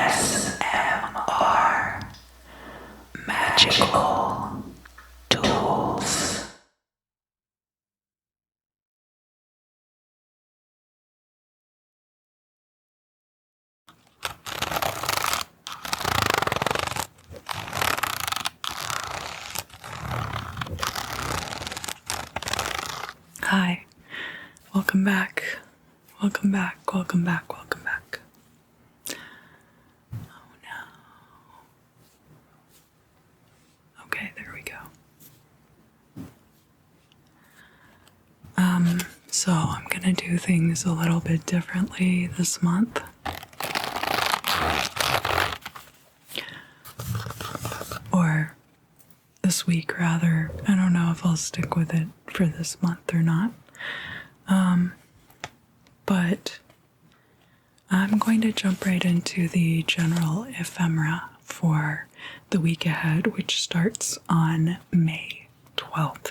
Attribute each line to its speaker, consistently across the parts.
Speaker 1: ASMR Magical Tools. Hi, welcome back. Welcome back. Oh no. Okay, there we go. So I'm gonna do things a little bit differently this month. Or this week, rather. I don't know if I'll stick with it for this month or not. But I'm going to jump right into the general ephemera for the week ahead, which starts on May 12th.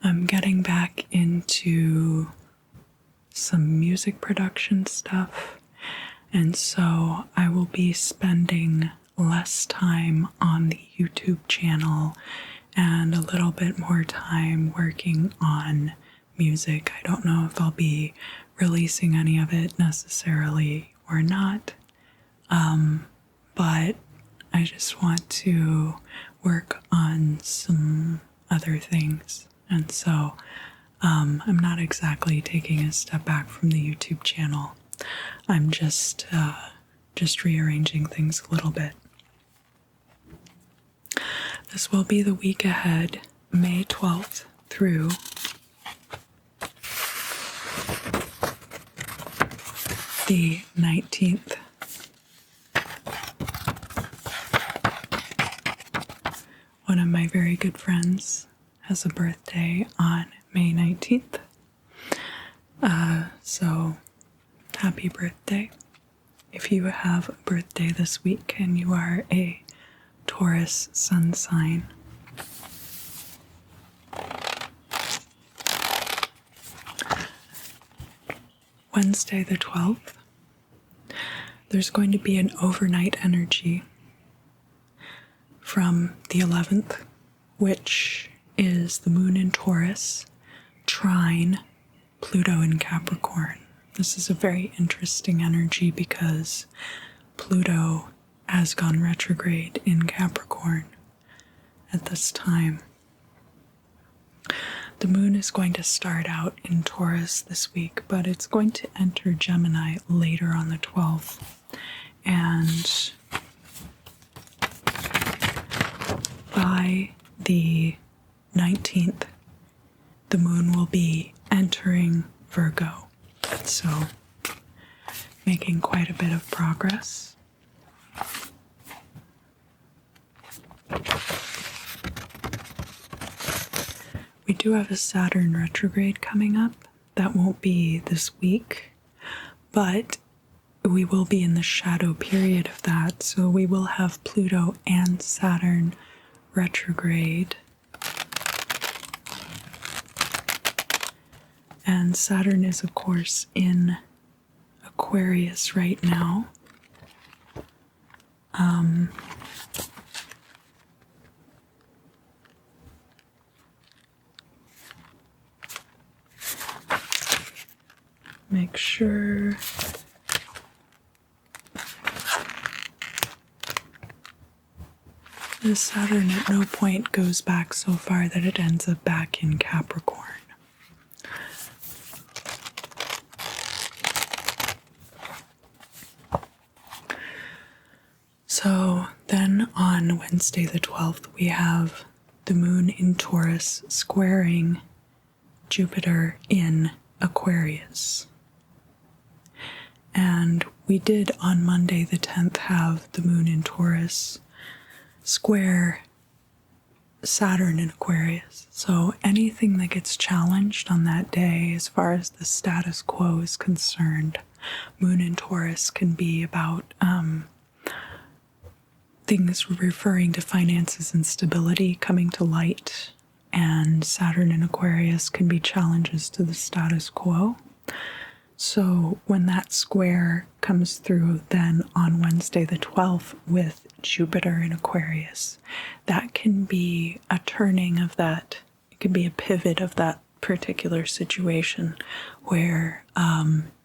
Speaker 1: I'm getting back into some music production stuff, and so I will be spending less time on the YouTube channel and a little bit more time working on music. I don't know if I'll be releasing any of it necessarily or not, but I just want to work on some other things. And so I'm not exactly taking a step back from the YouTube channel. I'm just rearranging things a little bit. This will be the week ahead, May 12th through the 19th. One of my very good friends has a birthday on May 19th. So happy birthday. If you have a birthday this week and you are a Taurus sun sign, Wednesday the 12th, there's going to be an overnight energy from the 11th, which is the moon in Taurus, trine Pluto in Capricorn. This is a very interesting energy because Pluto has gone retrograde in Capricorn at this time. The moon is going to start out in Taurus this week, but it's going to enter Gemini later on the 12th. And by the 19th, the moon will be entering Virgo. So, making quite a bit of progress. We do have a Saturn retrograde coming up. That won't be this week, but we will be in the shadow period of that. So we will have Pluto and Saturn retrograde. And Saturn is, of course, in Aquarius right now. Make sure the Saturn at no point goes back so far that it ends up back in Capricorn. So then on Wednesday the 12th, we have the moon in Taurus squaring Jupiter in Aquarius. And we did on Monday the 10th have the moon in Taurus square Saturn in Aquarius. So anything that gets challenged on that day, as far as the status quo is concerned, moon in Taurus can be about things referring to finances and stability coming to light, and Saturn in Aquarius can be challenges to the status quo. So when that square comes through then on Wednesday the 12th with Jupiter in Aquarius, that can be a turning of that, it can be a pivot of that particular situation where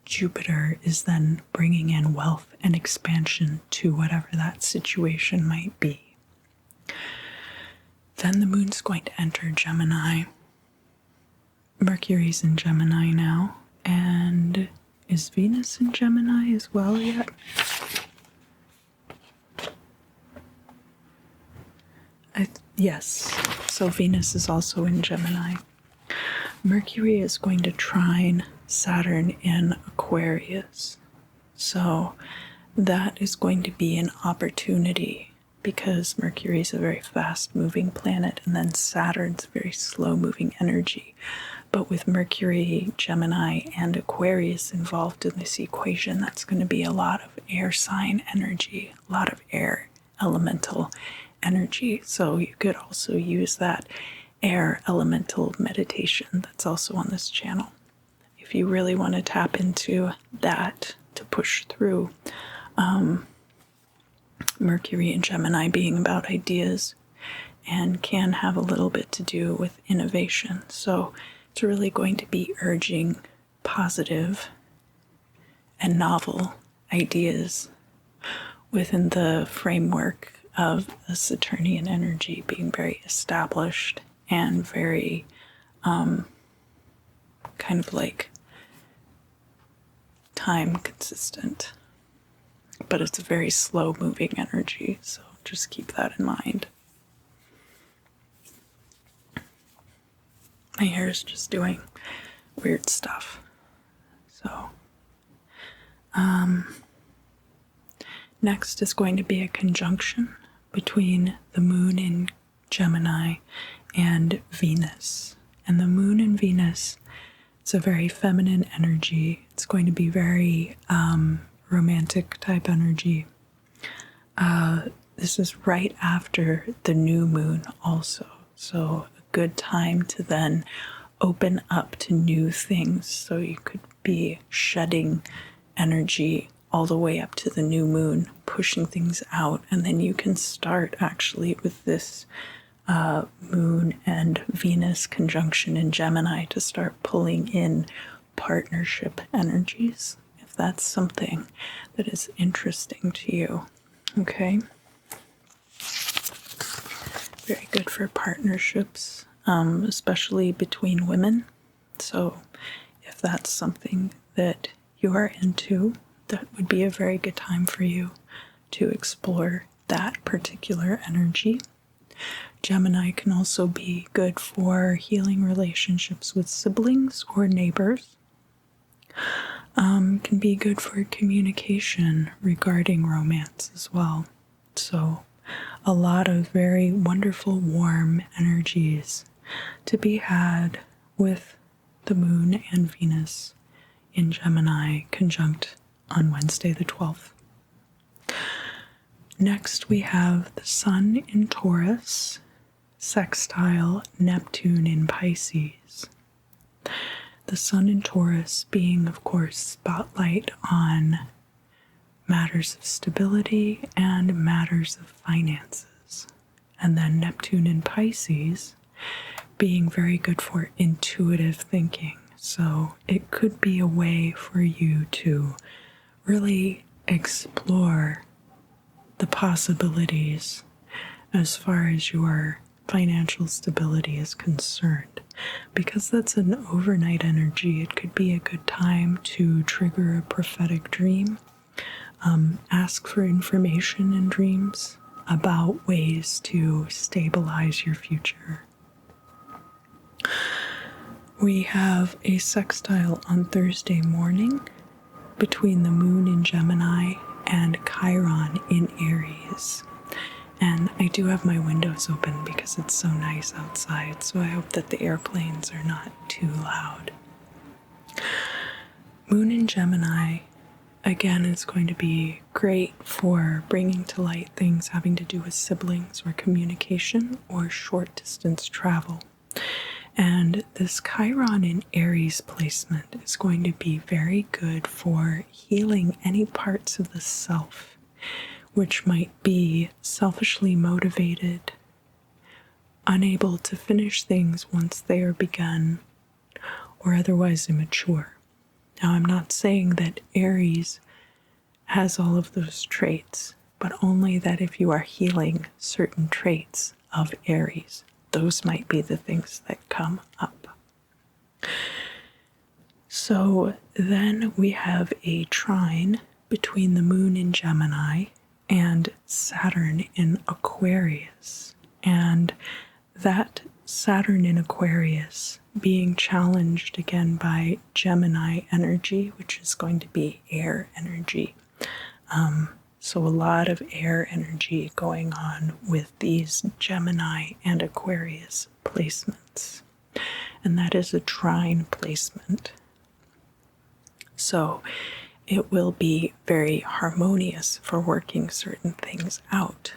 Speaker 1: Jupiter is then bringing in wealth and expansion to whatever that situation might be. Then the moon's going to enter Gemini. Mercury's in Gemini now. And is Venus in Gemini as well yet? Yes. So Venus is also in Gemini. Mercury is going to trine Saturn in Aquarius. So that is going to be an opportunity because Mercury is a very fast-moving planet and then Saturn's very slow-moving energy. But with Mercury, Gemini, and Aquarius involved in this equation, that's going to be a lot of air sign energy, a lot of air elemental energy. So you could also use that air elemental meditation that's also on this channel. If you really want to tap into that to push through, Mercury and Gemini being about ideas and can have a little bit to do with innovation. So it's really going to be urging positive and novel ideas within the framework of the Saturnian energy being very established and very kind of like time consistent. But it's a very slow moving energy, so just keep that in mind. My hair is just doing weird stuff. So, next is going to be a conjunction between the moon in Gemini and Venus. And the moon in Venus, it's a very feminine energy. It's going to be very romantic type energy. This is right after the new moon also. So good time to then open up to new things. So you could be shedding energy all the way up to the new moon, pushing things out, and then you can start actually with this moon and Venus conjunction in Gemini to start pulling in partnership energies, if that's something that is interesting to you. Okay? Very good for partnerships, especially between women. So if that's something that you are into, that would be a very good time for you to explore that particular energy. Gemini can also be good for healing relationships with siblings or neighbors. Can be good for communication regarding romance as well. So a lot of very wonderful, warm energies to be had with the moon and Venus in Gemini conjunct on Wednesday the 12th. Next we have the sun in Taurus, sextile Neptune in Pisces. The sun in Taurus being, of course, spotlight on matters of stability and matters of finances. And then Neptune in Pisces being very good for intuitive thinking. So it could be a way for you to really explore the possibilities as far as your financial stability is concerned. Because that's an overnight energy, it could be a good time to trigger a prophetic dream. Ask for information in dreams about ways to stabilize your future. We have a sextile on Thursday morning between the moon in Gemini and Chiron in Aries. And I do have my windows open because it's so nice outside, so I hope that the airplanes are not too loud. Moon in Gemini again, it's going to be great for bringing to light things having to do with siblings or communication or short distance travel. And this Chiron in Aries placement is going to be very good for healing any parts of the self, which might be selfishly motivated, unable to finish things once they are begun, or otherwise immature. Now, I'm not saying that Aries has all of those traits, but only that if you are healing certain traits of Aries, those might be the things that come up. So then we have a trine between the moon in Gemini and Saturn in Aquarius. And that Saturn in Aquarius being challenged again by Gemini energy, which is going to be air energy. So a lot of air energy going on with these Gemini and Aquarius placements. And that is a trine placement. So it will be very harmonious for working certain things out.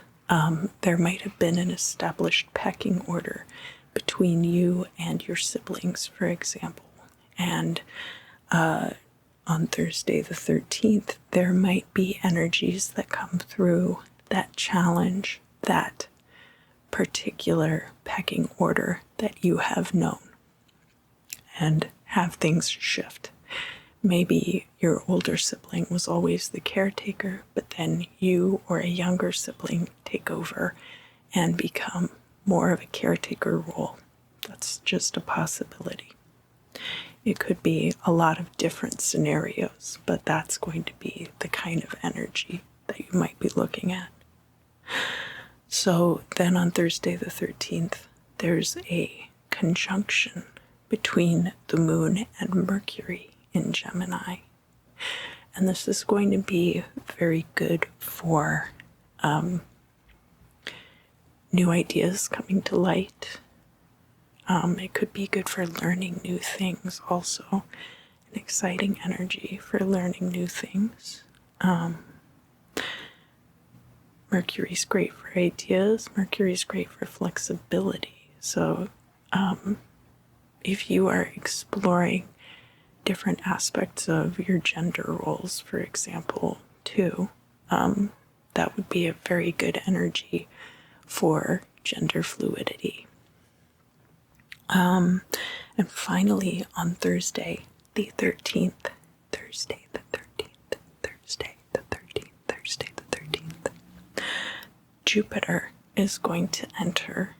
Speaker 1: There might have been an established pecking order between you and your siblings, for example. And on Thursday the 13th, there might be energies that come through that challenge that particular pecking order that you have known and have things shift. Maybe your older sibling was always the caretaker, but then you or a younger sibling take over and become more of a caretaker role. That's just a possibility. It could be a lot of different scenarios, but that's going to be the kind of energy that you might be looking at. So then on Thursday the 13th, there's a conjunction between the moon and Mercury in Gemini. And this is going to be very good for new ideas coming to light. It could be good for learning new things also. An exciting energy for learning new things. Mercury's great for ideas. Mercury's great for flexibility. So if you are exploring different aspects of your gender roles, for example, too, that would be a very good energy for gender fluidity. And finally, on Thursday the 13th, Jupiter is going to enter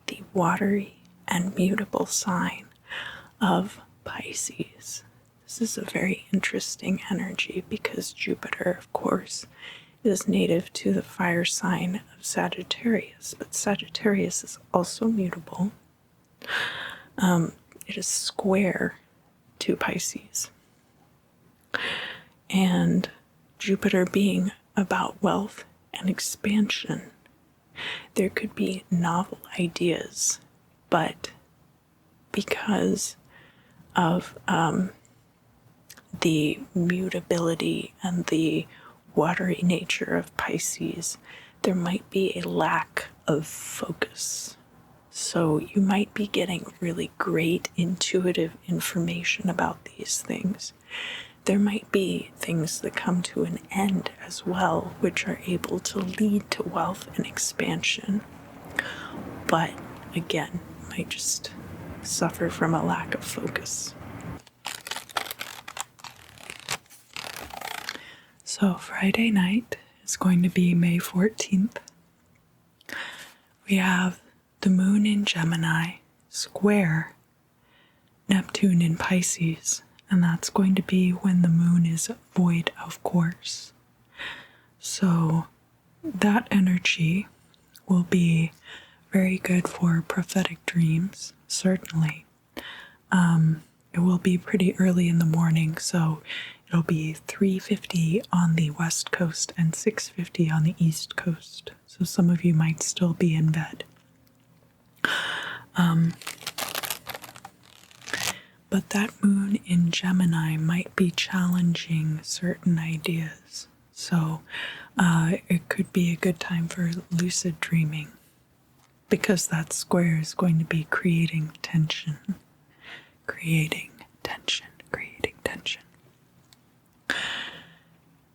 Speaker 1: the watery and mutable sign of Pisces. This is a very interesting energy because Jupiter, of course, is native to the fire sign of Sagittarius, but Sagittarius is also mutable. It is square to Pisces. And Jupiter being about wealth and expansion, there could be novel ideas, but because of the mutability and the watery nature of Pisces, there might be a lack of focus. So you might be getting really great intuitive information about these things. There might be things that come to an end as well, which are able to lead to wealth and expansion. But again, might just suffer from a lack of focus. So Friday night is going to be May 14th. We have the moon in Gemini square Neptune in Pisces, and that's going to be when the moon is void of course. So that energy will be very good for prophetic dreams, certainly. It will be pretty early in the morning, so it'll be 3:50 on the west coast and 6:50 on the east coast. So some of you might still be in But that moon in Gemini might be challenging certain ideas. So it could be a good time for lucid dreaming, because that square is going to be creating tension. Creating tension, creating tension.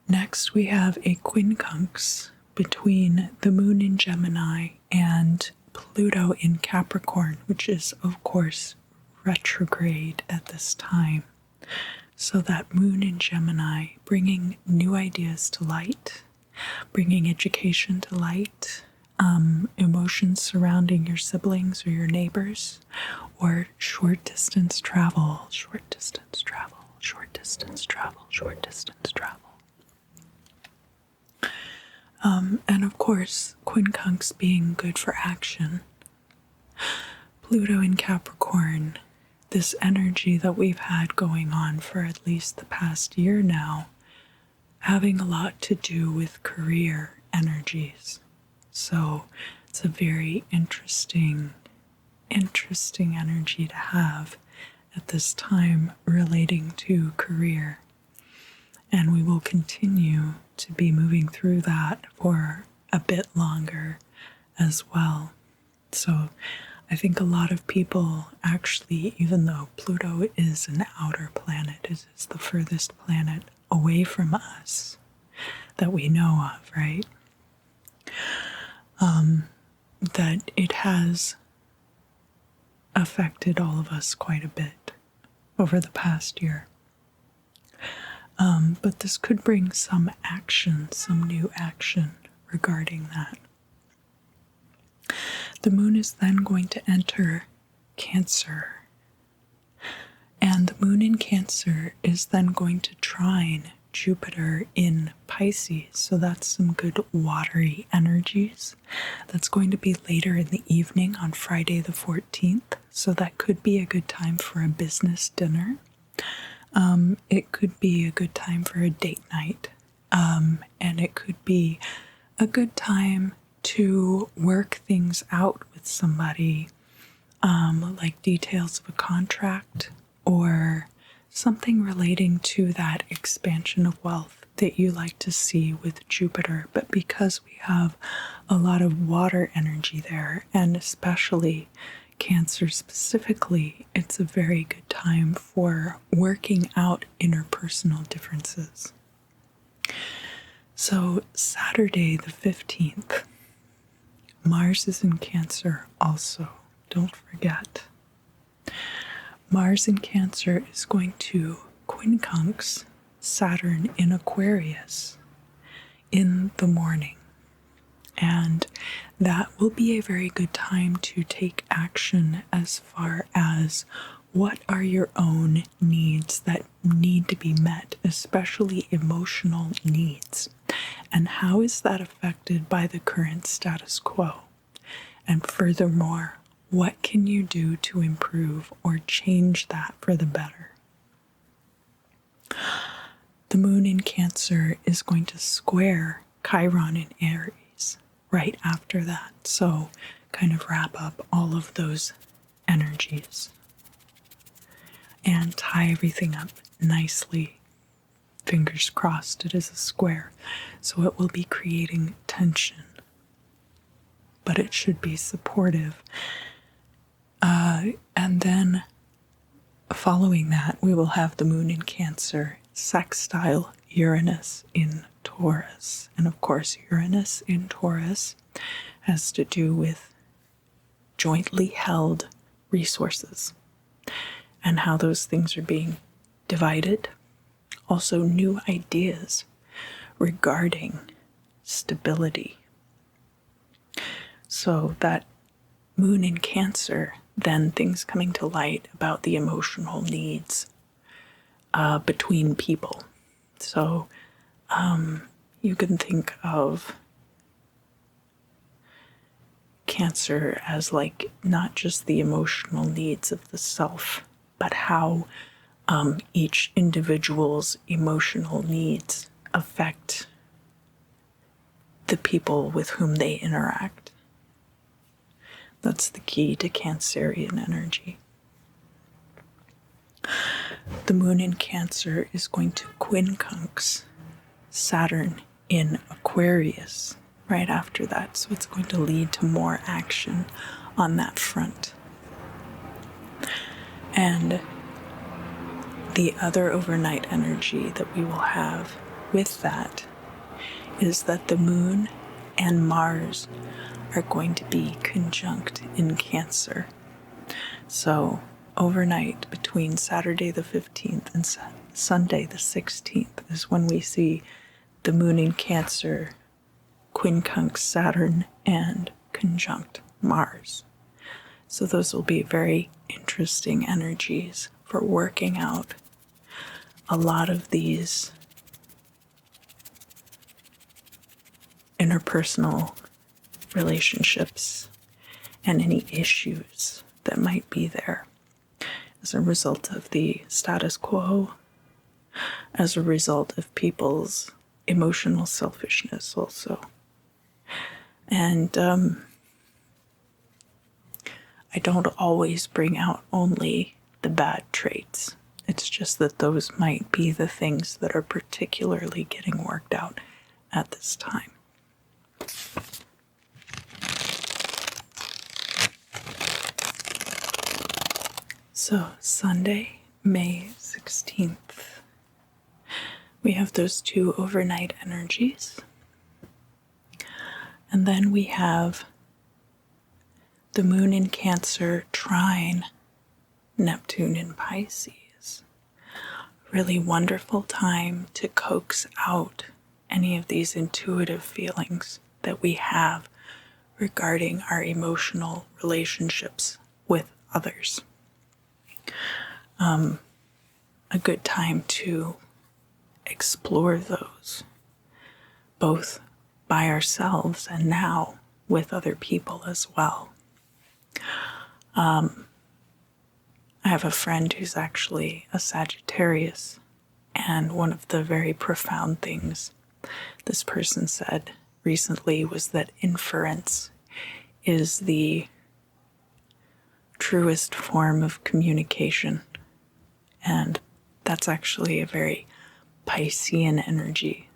Speaker 1: Next, we have a quincunx between the moon in Gemini and Pluto in Capricorn, which is, of course, retrograde at this time. So that moon in Gemini, bringing new ideas to light, bringing education to light, emotions surrounding your siblings or your neighbors, or short distance travel, short distance travel, short distance travel, short distance travel. And of course, quincunx being good for action. Pluto in Capricorn, this energy that we've had going on for at least the past year now, having a lot to do with career energies. So it's a very interesting energy to have at this time relating to career. And we will continue to be moving through that for a bit longer as well. So I think a lot of people actually, even though Pluto is an outer planet, it is the furthest planet away from us that we know of, right? That it has affected all of us quite a bit over the past year. But this could bring some action, some new action regarding that. The moon is then going to enter Cancer. And the moon in Cancer is then going to trine Jupiter in Pisces. So that's some good watery energies. That's going to be later in the evening on Friday the 14th. So that could be a good time for a business dinner. It could be a good time for a date night. And it could be a good time to work things out with somebody, like details of a contract or something relating to that expansion of wealth that you like to see with Jupiter. But because we have a lot of water energy there, and especially Cancer specifically, it's a very good time for working out interpersonal differences. So Saturday the 15th, Mars is in Cancer also, don't forget. Mars in Cancer is going to quincunx Saturn in Aquarius in the morning. And that will be a very good time to take action as far as what are your own needs that need to be met, especially emotional needs. And how is that affected by the current status quo? And furthermore, what can you do to improve or change that for the better? The moon in Cancer is going to square Chiron in Aries right after that. So kind of wrap up all of those energies and tie everything up nicely. Fingers crossed it is a square. So it will be creating tension, but it should be supportive. And then following that, we will have the moon in Cancer sextile Uranus in Taurus. And of course, Uranus in Taurus has to do with jointly held resources and how those things are being divided. Also, new ideas regarding stability. So that moon in Cancer, then things coming to light about the emotional needs between people. So you can think of Cancer as like not just the emotional needs of the self, but how each individual's emotional needs affect the people with whom they interact. That's the key to Cancerian energy. The moon in Cancer is going to quincunx Saturn in Aquarius right after that. So it's going to lead to more action on that front. And the other overnight energy that we will have with that is that the moon and Mars are going to be conjunct in Cancer. So overnight between Saturday the 15th and Sunday the 16th is when we see the moon in Cancer quincunx Saturn and conjunct Mars. So those will be very interesting energies for working out a lot of these interpersonal relationships and any issues that might be there as a result of the status quo, as a result of people's emotional selfishness also. And I don't always bring out only the bad traits. It's just that those might be the things that are particularly getting worked out at this time. So Sunday, May 16th, we have those two overnight energies. And then we have the moon in Cancer trine Neptune in Pisces. Really wonderful time to coax out any of these intuitive feelings that we have regarding our emotional relationships with others. A good time to explore those, both by ourselves and now with other people as well. I have a friend who's actually a Sagittarius, and one of the very profound things this person said recently was that inference is the truest form of communication. And that's actually a very Piscean energy.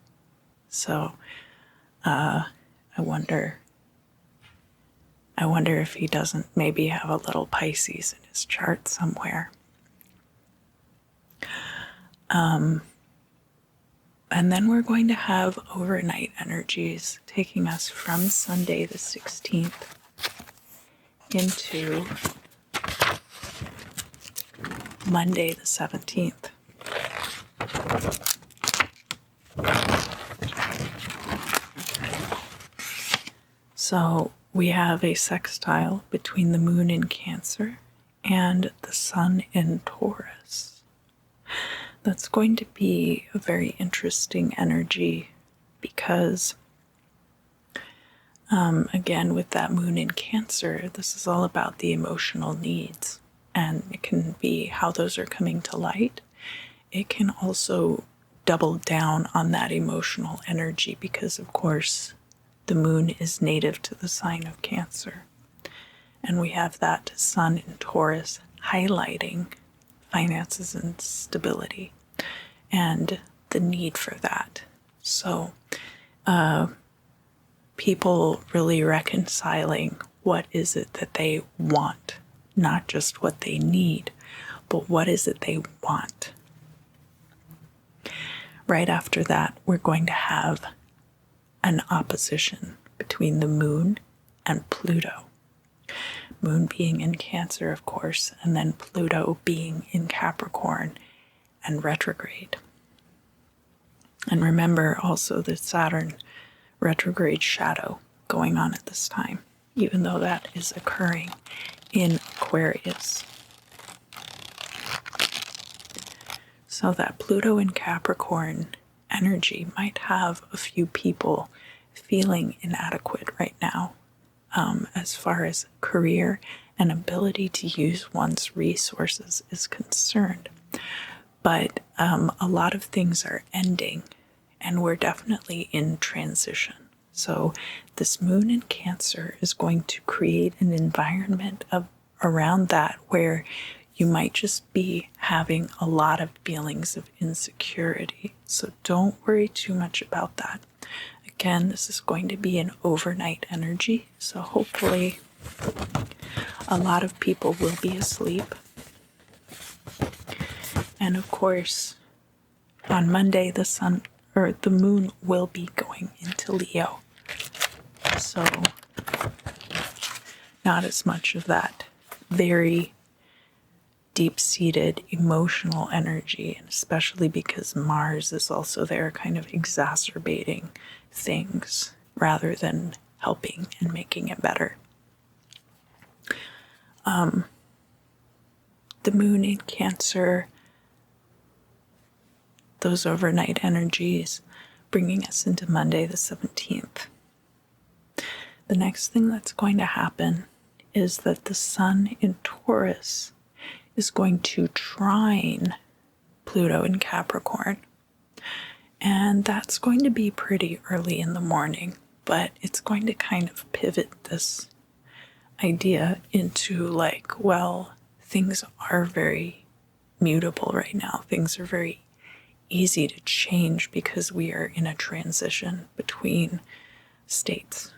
Speaker 1: So I wonder if he doesn't maybe have a little Pisces in his chart somewhere. And then we're going to have overnight energies taking us from Sunday the 16th into Monday the 17th. So we have a sextile between the moon in Cancer and the sun in Taurus. That's going to be a very interesting energy because, again, with that moon in Cancer, this is all about the emotional needs. And it can be how those are coming to light. It can also double down on that emotional energy because, of course, the moon is native to the sign of Cancer. And we have that sun in Taurus highlighting finances and stability and the need for that. So people really reconciling what is it that they want, not just what they need, but what is it they want. Right after that, we're going to have an opposition between the moon and Pluto. Moon being in Cancer, of course, and then Pluto being in Capricorn and retrograde. And remember also the Saturn retrograde shadow going on at this time, even though that is occurring in Aquarius. So that Pluto in Capricorn energy might have a few people feeling inadequate right now, as far as career and ability to use one's resources is concerned. But a lot of things are ending, and we're definitely in transition. So this moon in Cancer is going to create an environment around that where you might just be having a lot of feelings of insecurity. So don't worry too much about that. Again, this is going to be an overnight energy, so hopefully a lot of people will be asleep. And of course, on Monday, the moon will be going into Leo. So not as much of that very deep-seated emotional energy, and especially because Mars is also there kind of exacerbating things rather than helping and making it better. The moon in Cancer, those overnight energies, bringing us into Monday the 17th. The next thing that's going to happen is that the sun in Taurus is going to trine Pluto in Capricorn. And that's going to be pretty early in the morning, but it's going to kind of pivot this idea into like, well, things are very mutable right now. Things are very easy to change because we are in a transition between states.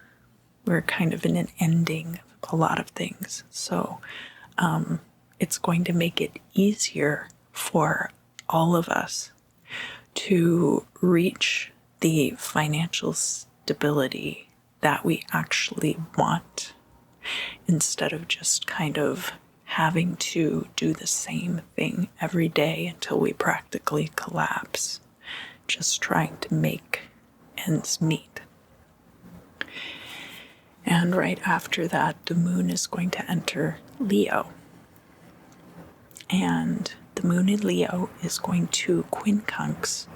Speaker 1: We're kind of in an ending of a lot of things. So it's going to make it easier for all of us to reach the financial stability that we actually want, instead of just kind of having to do the same thing every day until we practically collapse, just trying to make ends meet. And right after that, the moon is going to enter Leo. And the moon in Leo is going to quincunx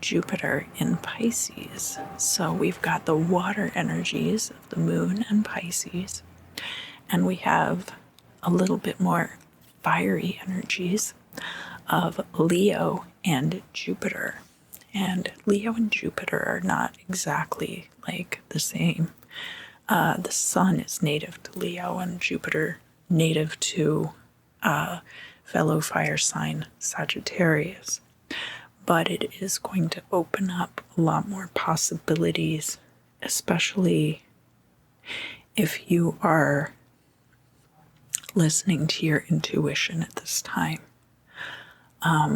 Speaker 1: Jupiter in Pisces. So we've got the water energies of the moon and Pisces, and we have a little bit more fiery energies of Leo and Jupiter. And Leo and Jupiter are not exactly like the same. The sun is native to Leo, and Jupiter native to fellow fire sign Sagittarius. But it is going to open up a lot more possibilities, especially if you are listening to your intuition at this time,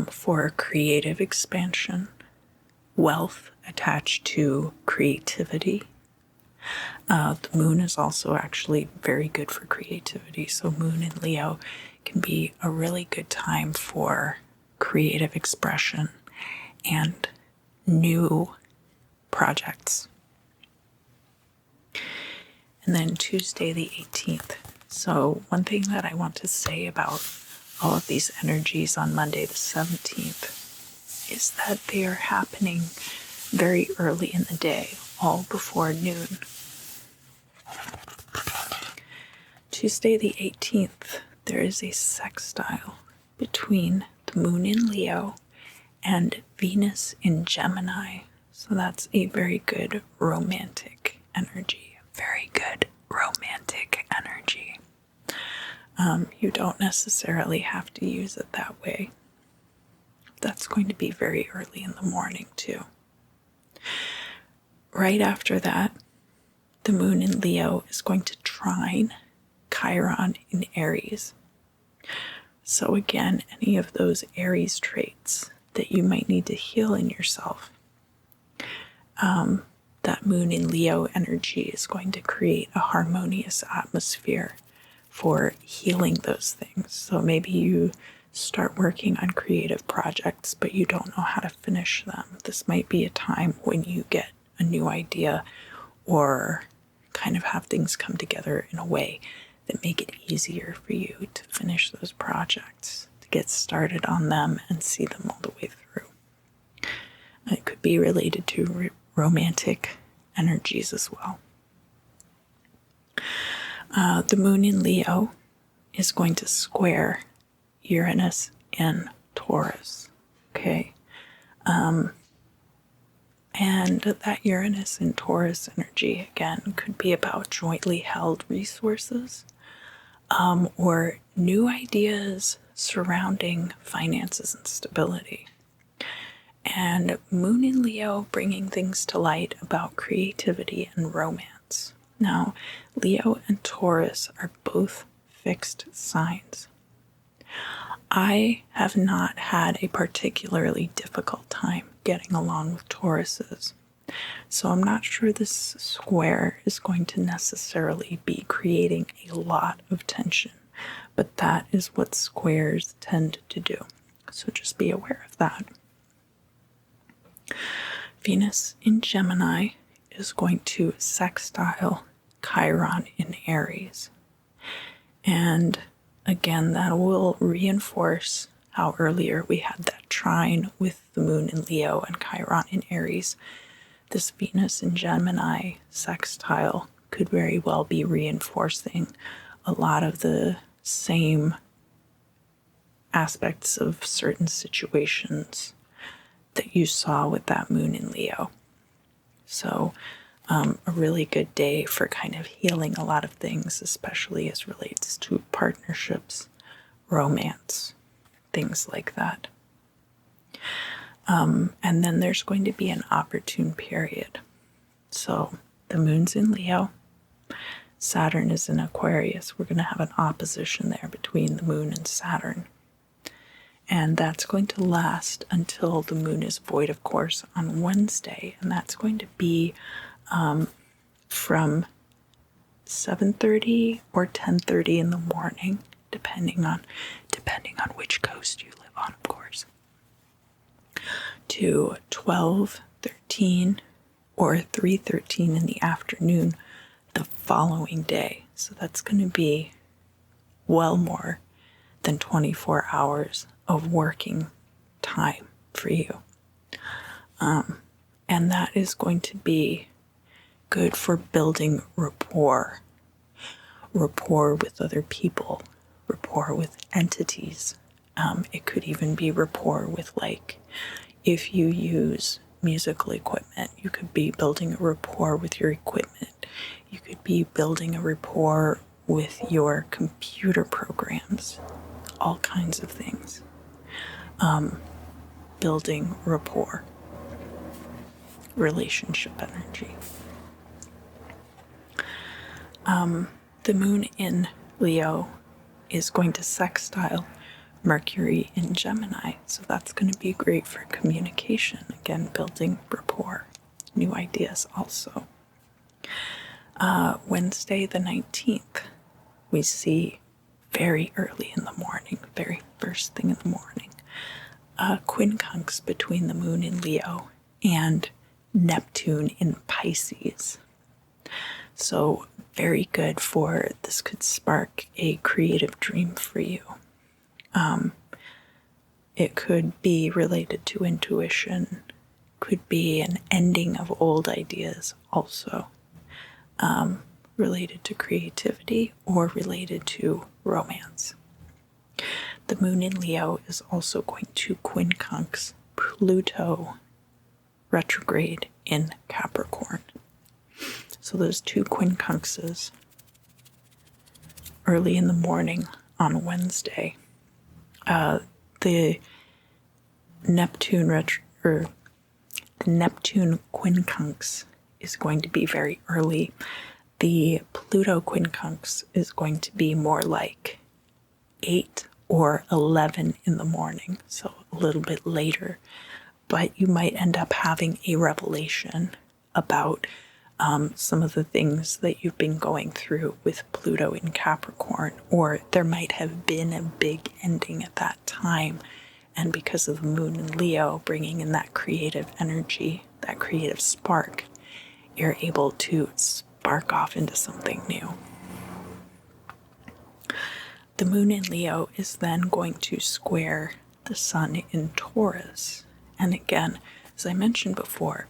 Speaker 1: for creative expansion, wealth attached to creativity. The moon is also actually very good for creativity. So moon in Leo can be a really good time for creative expression and new projects. And then Tuesday the 18th. So one thing that I want to say about all of these energies on Monday the 17th is that they are happening very early in the day, all before noon. Tuesday the 18th, there is a sextile between the moon in Leo and Venus in Gemini. So that's a very good romantic energy. Very good romantic energy. You don't necessarily have to use it that way. That's going to be very early in the morning too. Right after that, the moon in Leo is going to trine Chiron in Aries. So again, any of those Aries traits that you might need to heal in yourself, that moon in Leo energy is going to create a harmonious atmosphere for healing those things. So maybe you start working on creative projects, but you don't know how to finish them. This might be a time when you get a new idea or kind of have things come together in a way that make it easier for you to finish those projects, to get started on them and see them all the way through. It could be related to romantic energies as well. The moon in Leo is going to square Uranus in Taurus. Okay. And that Uranus in Taurus energy, again, could be about jointly held resources, or new ideas surrounding finances and stability. And Moon in Leo bringing things to light about creativity and romance. Now, Leo and Taurus are both fixed signs. I have not had a particularly difficult time getting along with Tauruses, so I'm not sure this square is going to necessarily be creating a lot of tension, but that is what squares tend to do, so just be aware of that. Venus in Gemini is going to sextile Chiron in Aries. And again, that will reinforce how earlier we had that trine with the Moon in Leo and Chiron in Aries. This Venus in Gemini sextile could very well be reinforcing a lot of the same aspects of certain situations that you saw with that Moon in Leo. So a really good day for kind of healing a lot of things, especially as relates to partnerships, romance, things like that. And then there's going to be an opportune period. So the Moon's in Leo, Saturn is in Aquarius. We're going to have an opposition there between the Moon and Saturn. And that's going to last until the Moon is void, of course, on Wednesday. And that's going to be from 7:30 or 10:30 in the morning, depending on which coast you live on, of course, to 12:13 or 3:13 in the afternoon the following day. So that's going to be well more than 24 hours of working time for you. And that is going to be good for building rapport with other people, rapport with entities. It could even be rapport with, like, if you use musical equipment, you could be building a rapport with your equipment. You could be building a rapport with your computer programs, all kinds of things. Building rapport, relationship energy. The Moon in Leo is going to sextile Mercury in Gemini, so that's going to be great for communication, again, building rapport, new ideas also. Wednesday the 19th, we see very early in the morning, very first thing in the morning, quincunx between the Moon in Leo and Neptune in Pisces. So very good for, this could spark a creative dream for you. It could be related to intuition, could be an ending of old ideas also, related to creativity or related to romance. The Moon in Leo is also going to quincunx Pluto retrograde in Capricorn. So those two quincunxes early in the morning on Wednesday. The Neptune quincunx is going to be very early. The Pluto quincunx is going to be more like 8 or 11 in the morning, so a little bit later. But you might end up having a revelation about some of the things that you've been going through with Pluto in Capricorn, or there might have been a big ending at that time, and because of the Moon in Leo bringing in that creative energy, that creative spark, you're able to spark off into something new. The Moon in Leo is then going to square the Sun in Taurus, and again, as I mentioned before,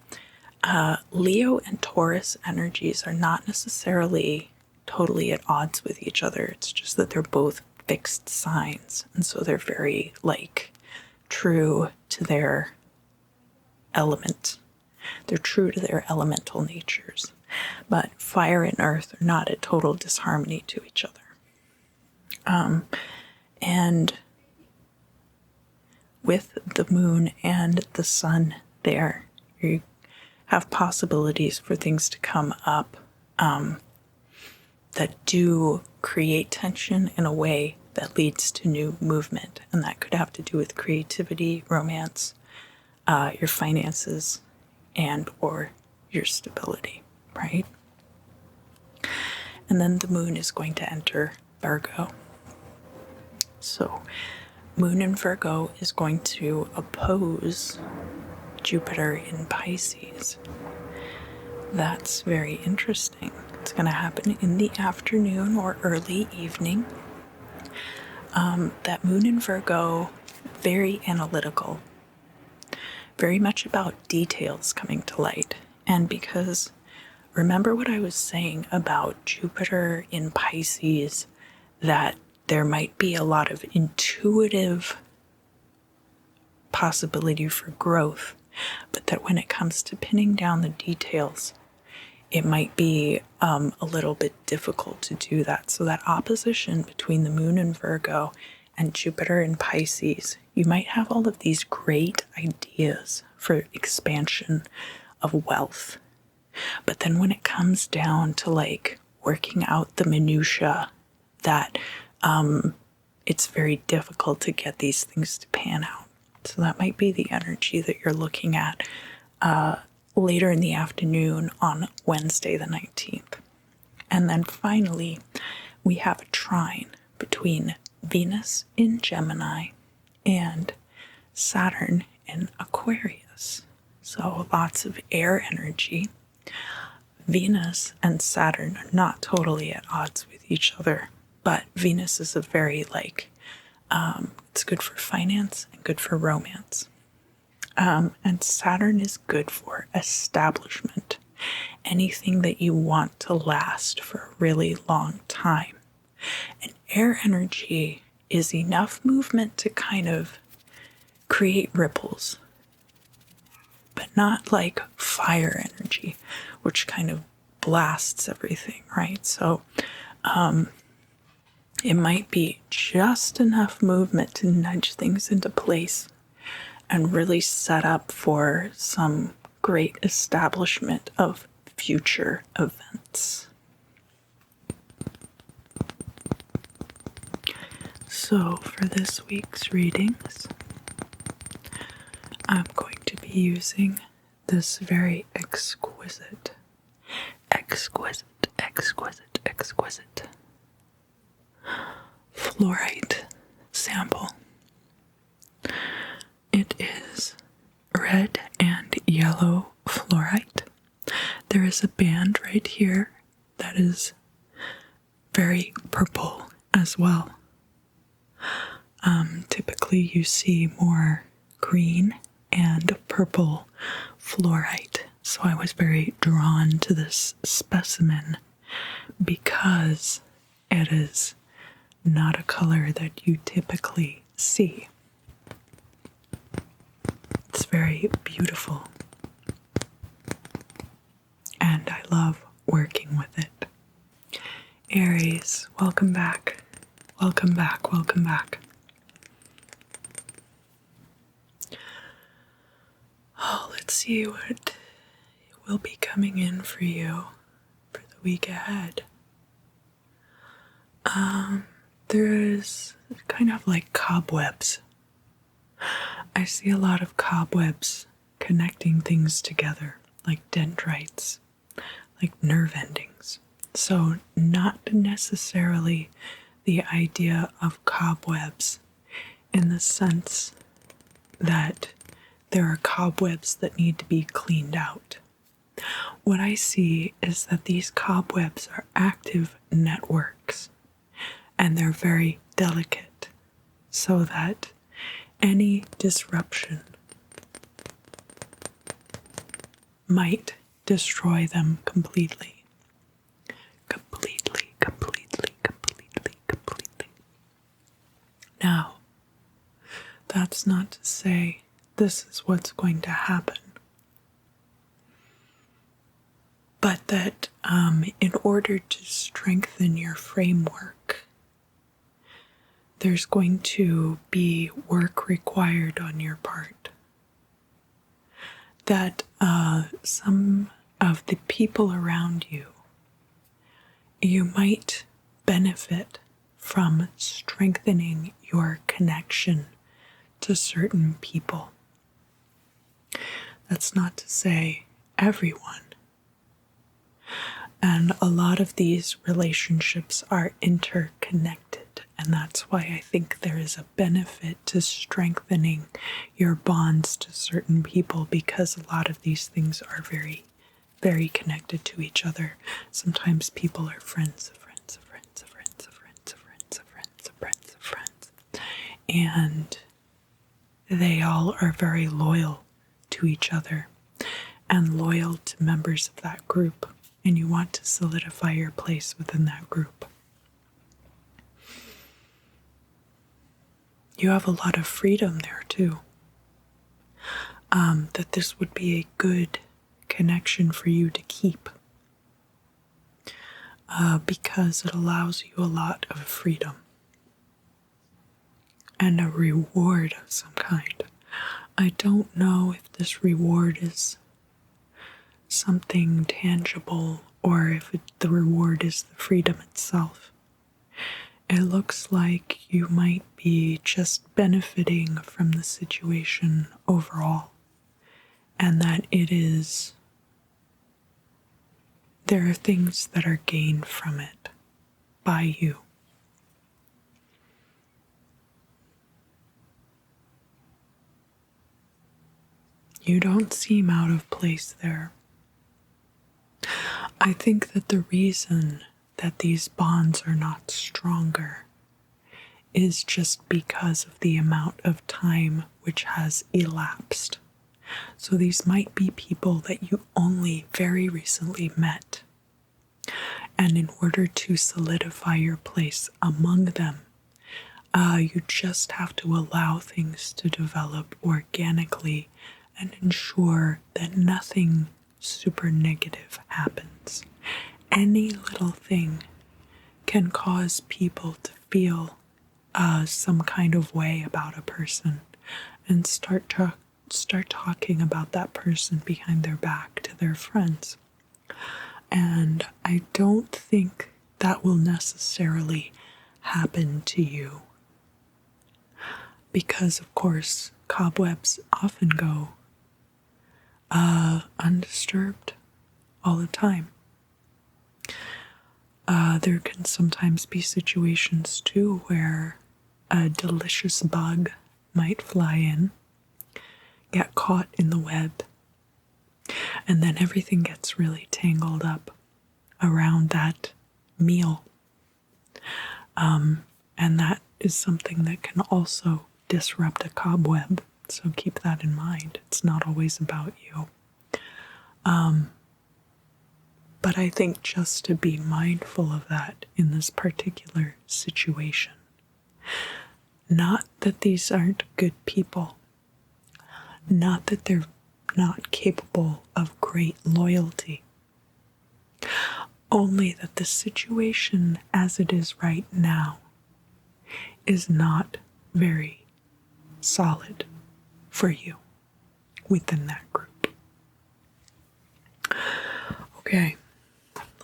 Speaker 1: Leo and Taurus energies are not necessarily totally at odds with each other. It's just that they're both fixed signs, and so they're very, like, true to their element. They're true to their elemental natures. But fire and earth are not at total disharmony to each other. And with the moon and the sun there, you have possibilities for things to come up that do create tension in a way that leads to new movement. And that could have to do with creativity, romance, your finances, and or your stability, right? And then the moon is going to enter Virgo. So moon in Virgo is going to oppose Jupiter in Pisces. That's very interesting. It's going to happen in the afternoon or early evening. That moon in Virgo, very analytical, very much about details coming to light. And because remember what I was saying about Jupiter in Pisces, that there might be a lot of intuitive possibility for growth, but that when it comes to pinning down the details, it might be a little bit difficult to do that. So that opposition between the moon in Virgo and Jupiter in Pisces, you might have all of these great ideas for expansion of wealth. But then when it comes down to like working out the minutia, that it's very difficult to get these things to pan out. So that might be the energy that you're looking at later in the afternoon on Wednesday the 19th. And then finally, we have a trine between Venus in Gemini and Saturn in Aquarius. So lots of air energy. Venus and Saturn are not totally at odds with each other, but Venus is a very it's good for finance and good for romance. And Saturn is good for establishment, anything that you want to last for a really long time. And air energy is enough movement to kind of create ripples, but not like fire energy, which kind of blasts everything, right? So it might be just enough movement to nudge things into place and really set up for some great establishment of future events. So for this week's readings, I'm going to be using this very exquisite fluorite sample. It is red and yellow fluorite. There is a band right here that is very purple as well. Typically you see more green and purple fluorite. So I was very drawn to this specimen because it is not a color that you typically see. It's very beautiful, and I love working with it. Aries, welcome back. Welcome back, welcome back. Oh, let's see what will be coming in for you for the week ahead. There's kind of like cobwebs. I see a lot of cobwebs connecting things together, like dendrites, like nerve endings. So not necessarily the idea of cobwebs in the sense that there are cobwebs that need to be cleaned out. What I see is that these cobwebs are active networks, and they're very delicate, so that any disruption might destroy them completely. Now, that's not to say this is what's going to happen, but that in order to strengthen your framework, there's going to be work required on your part. That some of the people around you, you might benefit from strengthening your connection to certain people. That's not to say everyone. And a lot of these relationships are interconnected, and that's why I think there is a benefit to strengthening your bonds to certain people, because a lot of these things are very, very connected to each other. Sometimes people are friends of friends of friends of friends of friends of friends of friends of friends of friends, and they all are very loyal to each other and loyal to members of that group, and you want to solidify your place within that group. You have a lot of freedom there too. That this would be a good connection for you to keep, because it allows you a lot of freedom and a reward of some kind. I don't know if this reward is something tangible or if the reward is the freedom itself. It looks like you might be just benefiting from the situation overall, and that there are things that are gained from it by you. You don't seem out of place there. I think that the reason that these bonds are not stronger is just because of the amount of time which has elapsed. So these might be people that you only very recently met. And in order to solidify your place among them, you just have to allow things to develop organically and ensure that nothing super negative happens. Any little thing can cause people to feel some kind of way about a person and start talking about that person behind their back to their friends. And I don't think that will necessarily happen to you, because of course cobwebs often go undisturbed all the time. There can sometimes be situations too where a delicious bug might fly in, get caught in the web, and then everything gets really tangled up around that meal. And that is something that can also disrupt a cobweb, so keep that in mind. It's not always about you. But I think just to be mindful of that in this particular situation. Not that these aren't good people. Not that they're not capable of great loyalty. Only that the situation as it is right now is not very solid for you within that group. Okay,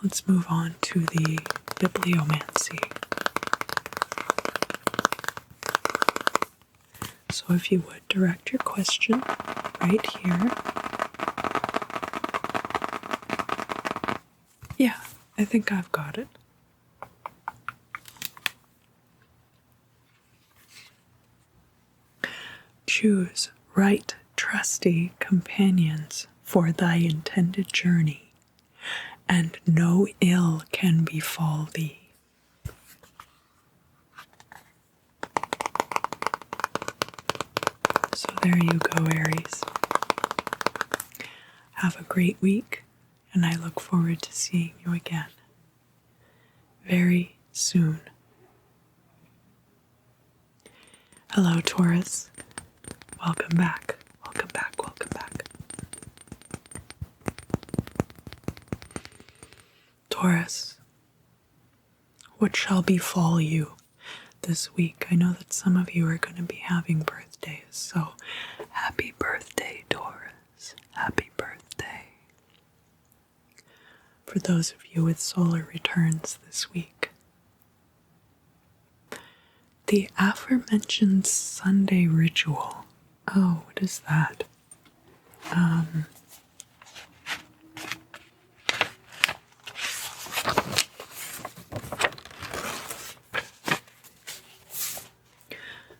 Speaker 1: let's move on to the bibliomancy. So if you would direct your question right here. Yeah, I think I've got it. Choose right, trusty companions for thy intended journey, and no ill can befall thee. So there you go, Aries. Have a great week, and I look forward to seeing you again very soon. Hello, Taurus. Welcome back. Welcome back. Welcome back. Taurus, what shall befall you this week. I know that some of you are going to be having birthdays, so happy birthday, Taurus. Happy birthday. For those of you with solar returns this week. The aforementioned Sunday ritual. Oh, what is that?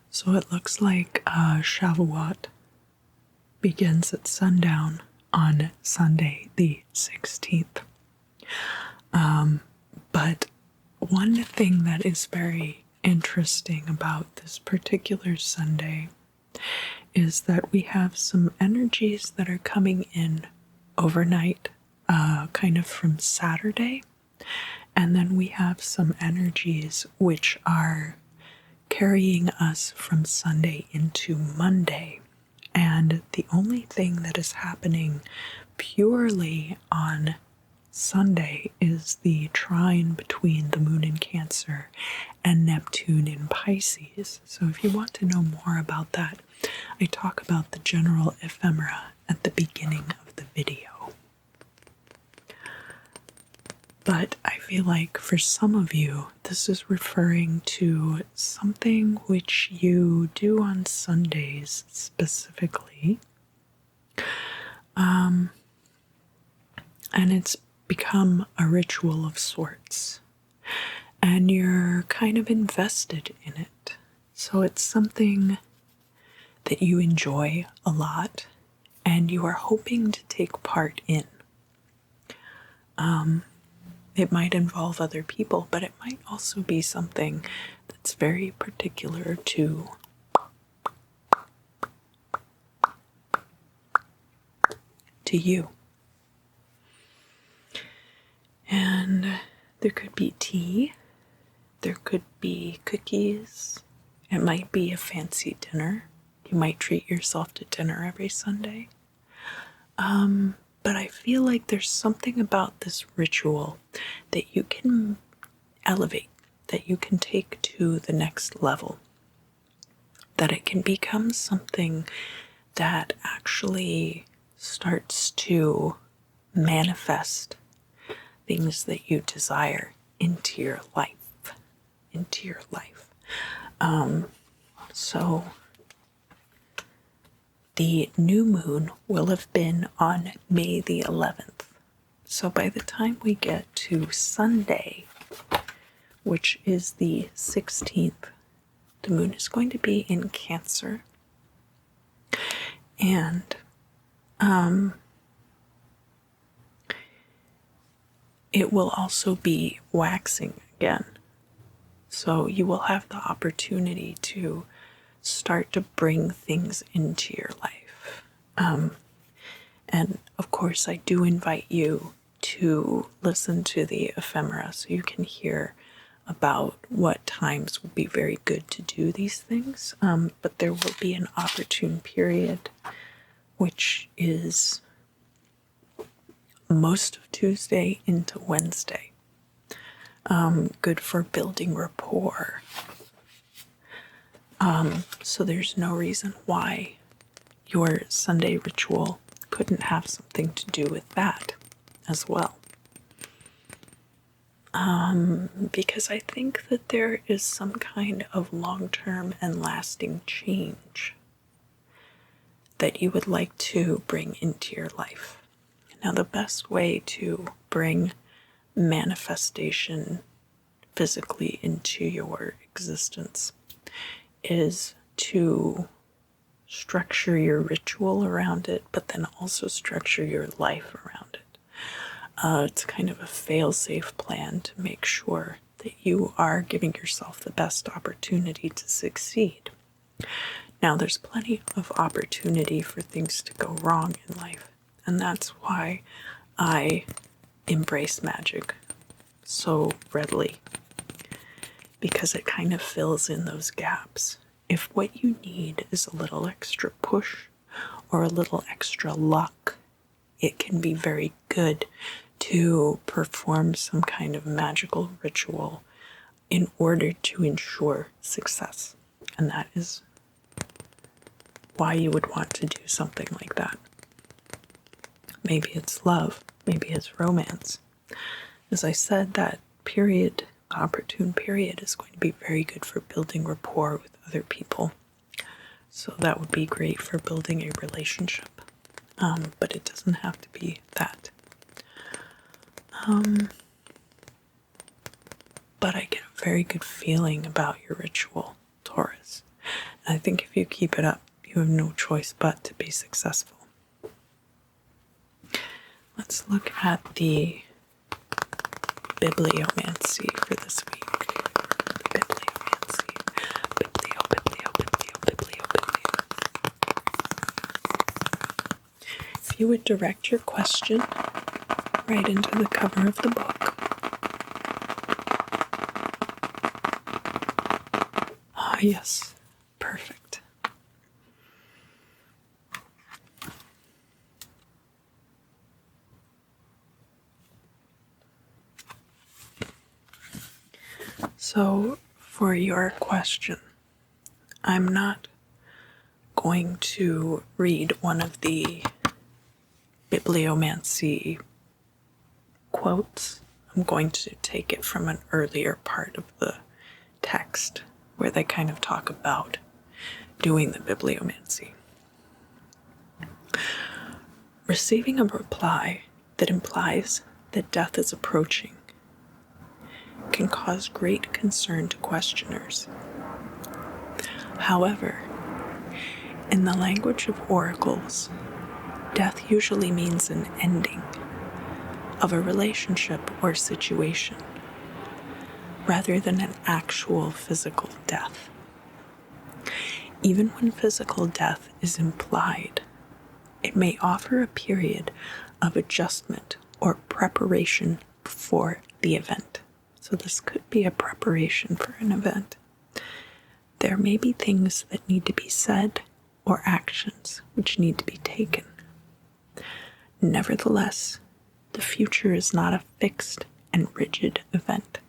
Speaker 1: So it looks like Shavuot begins at sundown on Sunday the 16th. But one thing that is very interesting about this particular Sunday is that we have some energies that are coming in overnight, kind of from Saturday, and then we have some energies which are carrying us from Sunday into Monday. And the only thing that is happening purely on Sunday is the trine between the moon in Cancer and Neptune in Pisces. So if you want to know more about that, I talk about the general ephemera at the beginning of the video. But I feel like for some of you, this is referring to something which you do on Sundays specifically. And it's become a ritual of sorts. And you're kind of invested in it. So it's something that you enjoy a lot and you are hoping to take part in. It might involve other people, but it might also be something that's very particular to you. And there could be tea, there could be cookies, it might be a fancy dinner. You might treat yourself to dinner every Sunday. But I feel like there's something about this ritual that you can elevate, that you can take to the next level, that it can become something that actually starts to manifest things that you desire into your life, So the new moon will have been on May the 11th. So by the time we get to Sunday, which is the 16th, the moon is going to be in Cancer. And it will also be waxing again. So you will have the opportunity to start to bring things into your life. And of course, I do invite you to listen to the ephemera so you can hear about what times would be very good to do these things. But there will be an opportune period, which is most of Tuesday into Wednesday. Good for building rapport. So there's no reason why your Sunday ritual couldn't have something to do with that as well. Because I think that there is some kind of long-term and lasting change that you would like to bring into your life. Now, the best way to bring manifestation physically into your existence is to structure your ritual around it, but then also structure your life around it. It's kind of a fail-safe plan to make sure that you are giving yourself the best opportunity to succeed. Now, there's plenty of opportunity for things to go wrong in life, and that's why I embrace magic so readily, because it kind of fills in those gaps. If what you need is a little extra push or a little extra luck, it can be very good to perform some kind of magical ritual in order to ensure success. And that is why you would want to do something like that. Maybe it's love, maybe it's romance. As I said, that period, opportune period, is going to be very good for building rapport with other people. So that would be great for building a relationship. But it doesn't have to be that. But I get a very good feeling about your ritual, Taurus. And I think if you keep it up, you have no choice but to be successful. Let's look at the bibliomancy for this week. The bibliomancy. Biblio. If you would direct your question right into the cover of the book. Ah, yes. Perfect. So, for your question, I'm not going to read one of the bibliomancy quotes. I'm going to take it from an earlier part of the text where they kind of talk about doing the bibliomancy. Receiving a reply that implies that death is approaching can cause great concern to questioners. However, in the language of oracles, death usually means an ending of a relationship or situation, rather than an actual physical death. Even when physical death is implied, it may offer a period of adjustment or preparation for the event. So this could be a preparation for an event. There may be things that need to be said or actions which need to be taken. Nevertheless, the future is not a fixed and rigid event.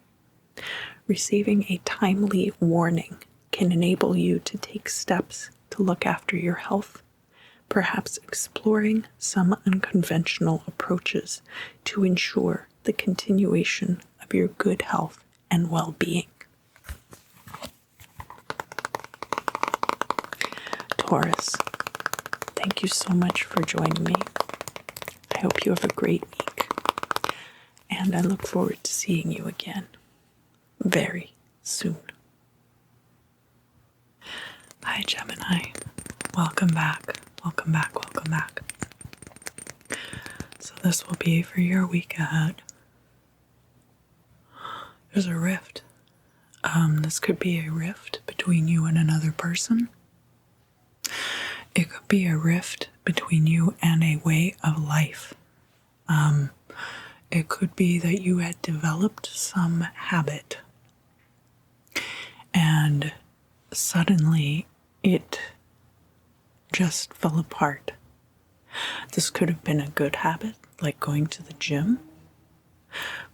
Speaker 1: Receiving a timely warning can enable you to take steps to look after your health, perhaps exploring some unconventional approaches to ensure the continuation of your good health and well-being. Taurus, thank you so much for joining me. I hope you have a great week, and I look forward to seeing you again very soon. Hi, Gemini. Welcome back. Welcome back. Welcome back. So this will be for your week ahead. There's a rift. This could be a rift between you and another person. It could be a rift between you and a way of life. It could be that you had developed some habit and suddenly it just fell apart. This could have been a good habit, like going to the gym,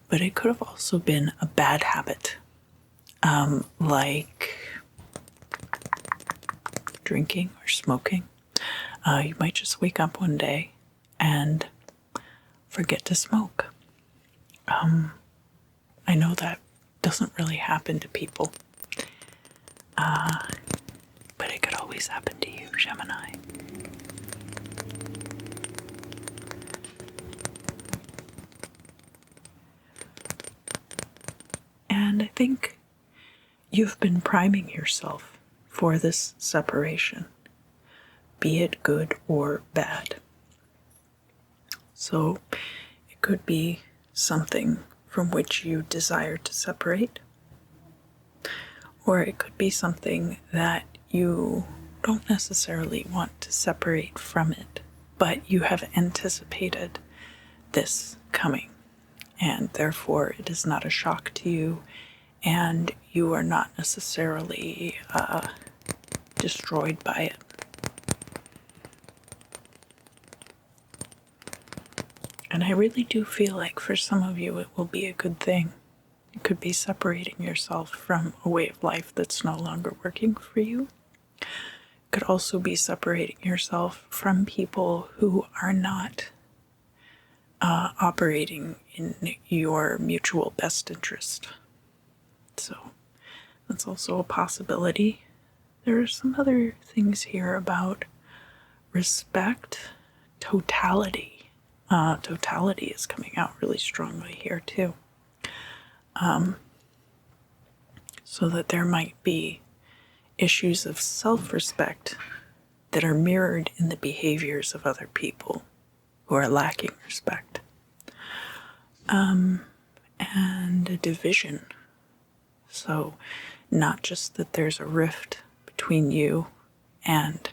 Speaker 1: but it could have also been a bad habit, like drinking or smoking. You might just wake up one day and forget to smoke. I know that doesn't really happen to people, but it could always happen to you, Gemini. And I think you've been priming yourself for this separation, be it good or bad. So it could be something from which you desire to separate, or it could be something that you don't necessarily want to separate from it, but you have anticipated this coming, and therefore it is not a shock to you, and you are not necessarily destroyed by it. And I really do feel like for some of you it will be a good thing. It could be separating yourself from a way of life that's no longer working for you. It could also be separating yourself from people who are not operating in your mutual best interest. So that's also a possibility. There are some other things here about respect, totality. Totality is coming out really strongly here too. So that there might be issues of self-respect that are mirrored in the behaviors of other people who are lacking respect. And a division. So not just that there's a rift between you and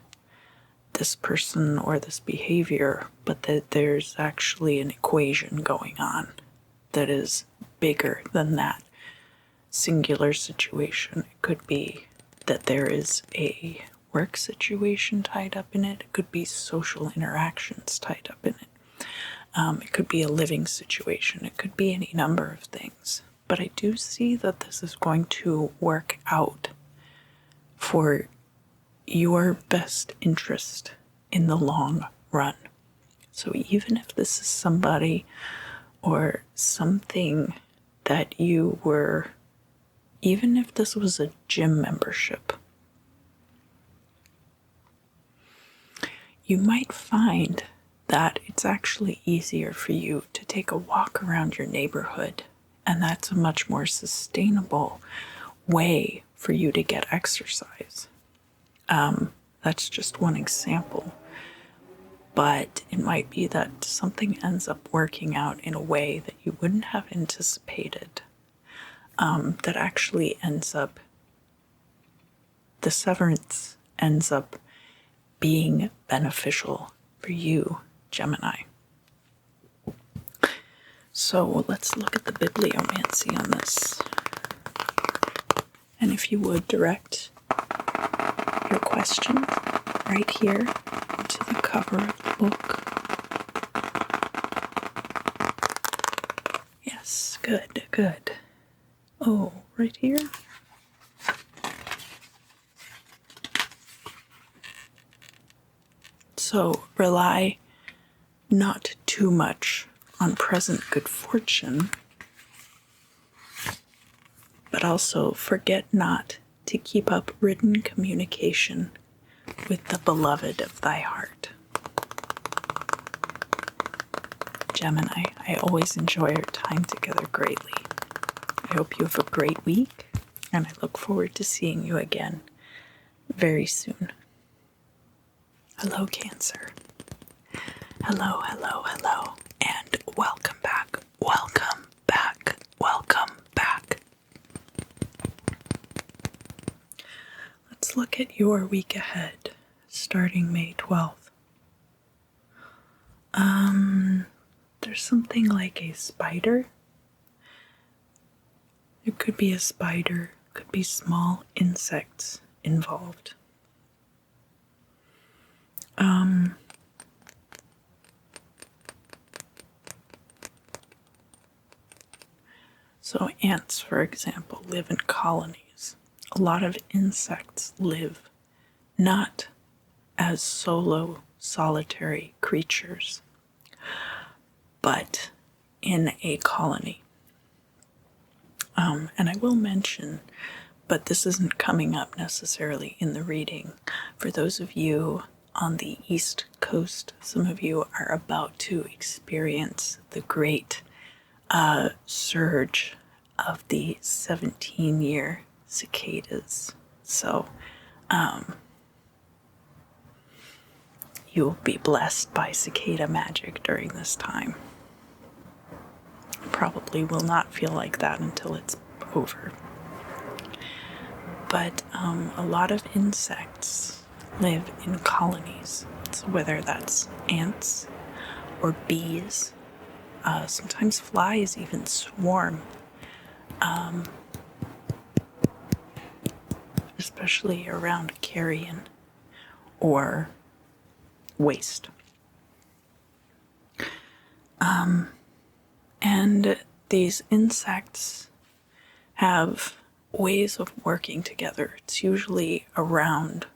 Speaker 1: this person or this behavior, but that there's actually an equation going on that is bigger than that singular situation. It could be that there is a work situation tied up in it. It could be social interactions tied up in it. It could be a living situation. It could be any number of things. But I do see that this is going to work out for your best interest in the long run. So even if this is somebody or something that you were, even if this was a gym membership, you might find that it's actually easier for you to take a walk around your neighborhood, and that's a much more sustainable way for you to get exercise. That's just one example, but it might be that something ends up working out in a way that you wouldn't have anticipated, that actually ends up, the severance ends up being beneficial for you, Gemini. So let's look at the bibliomancy on this. And if you would direct your question right here to the cover of the book. Yes, good, good. Oh, right here? So rely not too much on present good fortune, but also forget not to keep up written communication with the beloved of thy heart. Gemini, I always enjoy our time together greatly. I hope you have a great week, and I look forward to seeing you again very soon. Hello, Cancer. Hello, hello, hello, and welcome back, welcome back, welcome back. Let's look at your week ahead, starting May 12th. There's something like a spider. It could be a spider, could be small insects involved. So ants, for example, live in colonies. A lot of insects live not as solo, solitary creatures, but in a colony. And I will mention, but this isn't coming up necessarily in the reading, for those of you on the East Coast, some of you are about to experience the great surge of the 17-year cicadas. So you'll be blessed by cicada magic during this time. Probably will not feel like that until it's over. But a lot of insects live in colonies. So whether that's ants or bees, sometimes flies even swarm, especially around carrion or waste. And these insects have ways of working together. It's usually around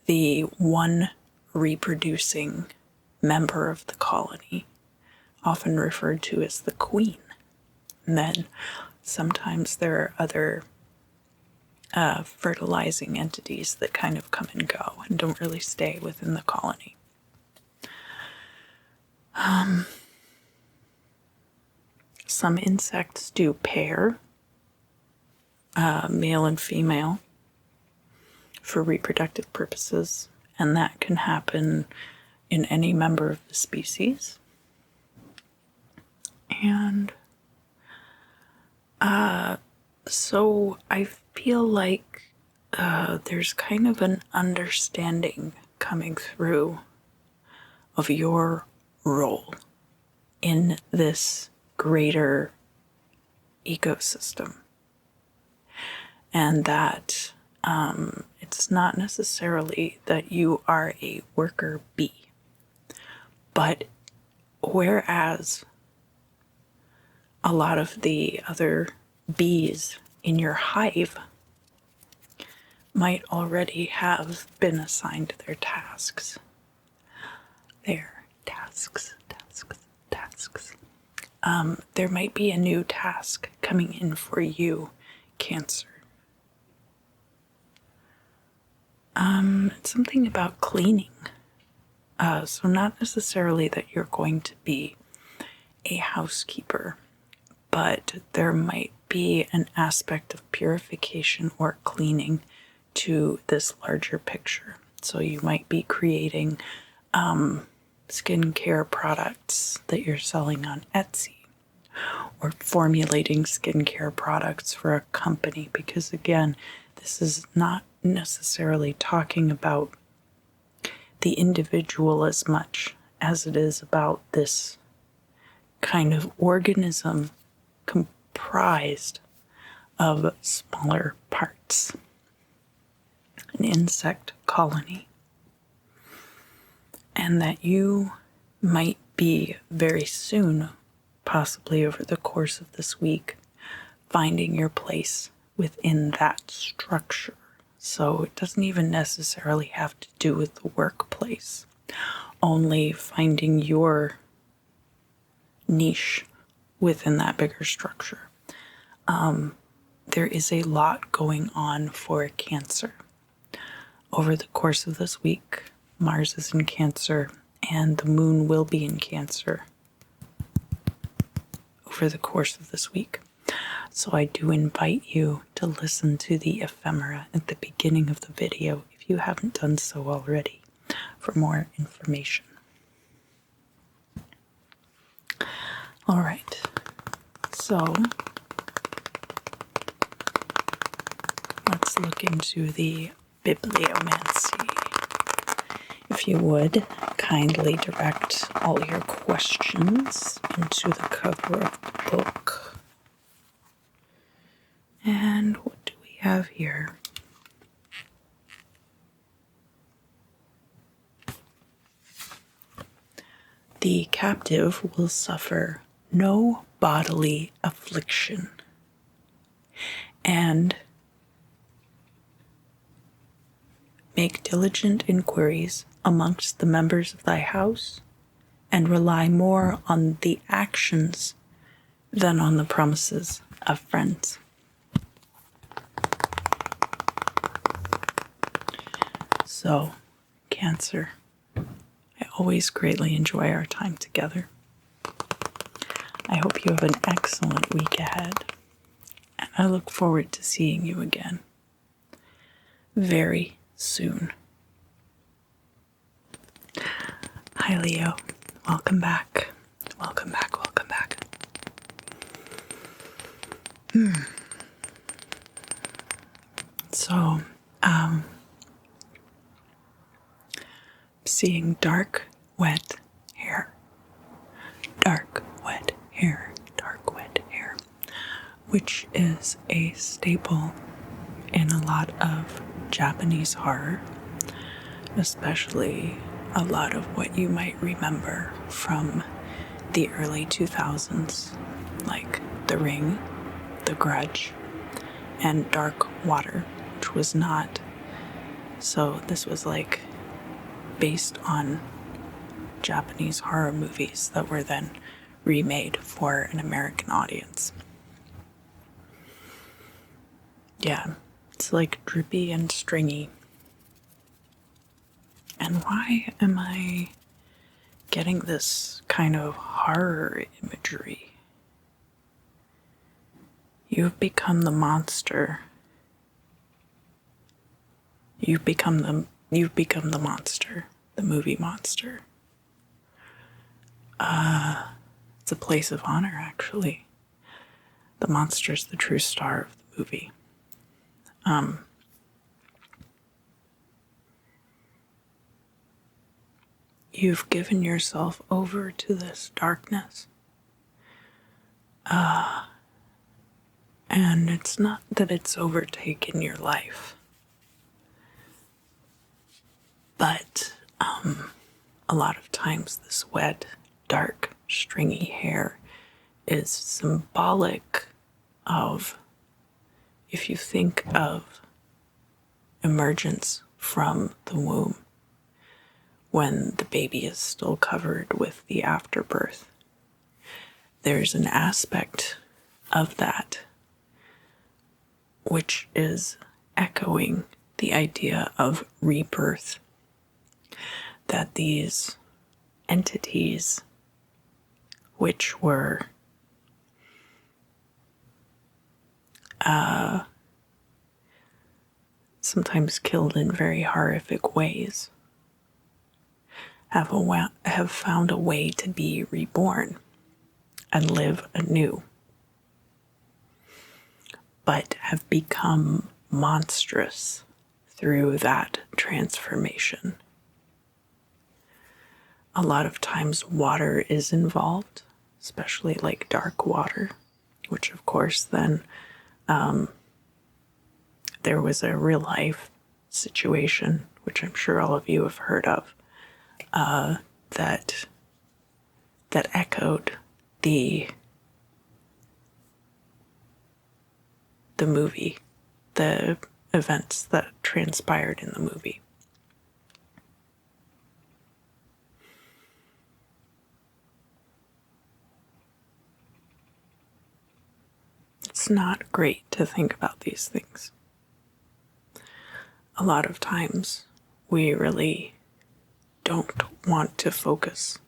Speaker 1: the one reproducing member of the colony, often referred to as the queen. And then sometimes there are other fertilizing entities that kind of come and go and don't really stay within the colony. Some insects do pair, male and female, for reproductive purposes, and that can happen in any member of the species. And so I feel like there's kind of an understanding coming through of your role in this greater ecosystem, and that it's not necessarily that you are a worker bee, but whereas a lot of the other bees in your hive might already have been assigned their tasks. There might be a new task coming in for you, Cancer. It's something about cleaning. So not necessarily that you're going to be a housekeeper, but there might be an aspect of purification or cleaning to this larger picture. So you might be creating skincare products that you're selling on Etsy, or formulating skincare products for a company, because again, this is not necessarily talking about the individual as much as it is about this kind of organism comprised of smaller parts, an insect colony, and that you might be very soon, possibly over the course of this week, finding your place within that structure. So it doesn't even necessarily have to do with the workplace, only finding your niche within that bigger structure. There is a lot going on for Cancer. Over the course of this week, Mars is in Cancer and the moon will be in Cancer over the course of this week. So I do invite you to listen to the ephemera at the beginning of the video if you haven't done so already for more information. All right, so let's look into the bibliomancy. If you would, kindly direct all your questions into the cover of the book. And what do we have here? The captive will suffer no bodily affliction, and make diligent inquiries amongst the members of thy house, and rely more on the actions than on the promises of friends. So, Cancer, I always greatly enjoy our time together. I hope you have an excellent week ahead, and I look forward to seeing you again very soon. Hi, Leo. Welcome back. Welcome back. Welcome back. So, seeing dark, wet hair. Dark, wet hair. Dark, wet hair. Which is a staple in a lot of Japanese horror, especially a lot of what you might remember from the early 2000s, like The Ring, The Grudge, and dark water, which was not. So this was like based on Japanese horror movies that were then remade for an American audience. Yeah, it's like drippy and stringy. And why am I getting this kind of horror imagery? You've become the monster. You've become the monster, the movie monster. It's a place of honor, actually. The monster's the true star of the movie. You've given yourself over to this darkness. And it's not that it's overtaken your life, but a lot of times this wet, dark, stringy hair is symbolic of, if you think of emergence from the womb, when the baby is still covered with the afterbirth, there's an aspect of that which is echoing the idea of rebirth, that these entities, which were sometimes killed in very horrific ways, have found a way to be reborn and live anew, but have become monstrous through that transformation. A lot of times water is involved, especially like dark water, which of course then there was a real life situation, which I'm sure all of you have heard of, that echoed the movie, the events that transpired in the movie. It's not great to think about these things. A lot of times we really don't want to focus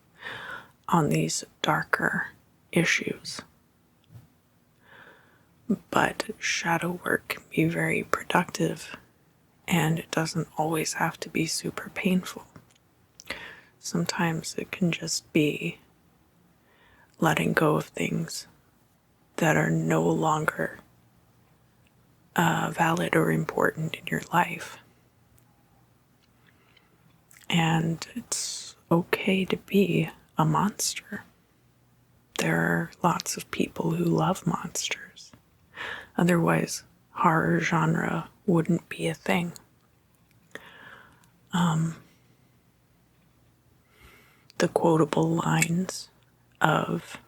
Speaker 1: on these darker issues. But shadow work can be very productive, and it doesn't always have to be super painful. Sometimes it can just be letting go of things that are no longer valid or important in your life. And it's okay to be a monster. There are lots of people who love monsters. Otherwise, horror genre wouldn't be a thing. The quotable lines of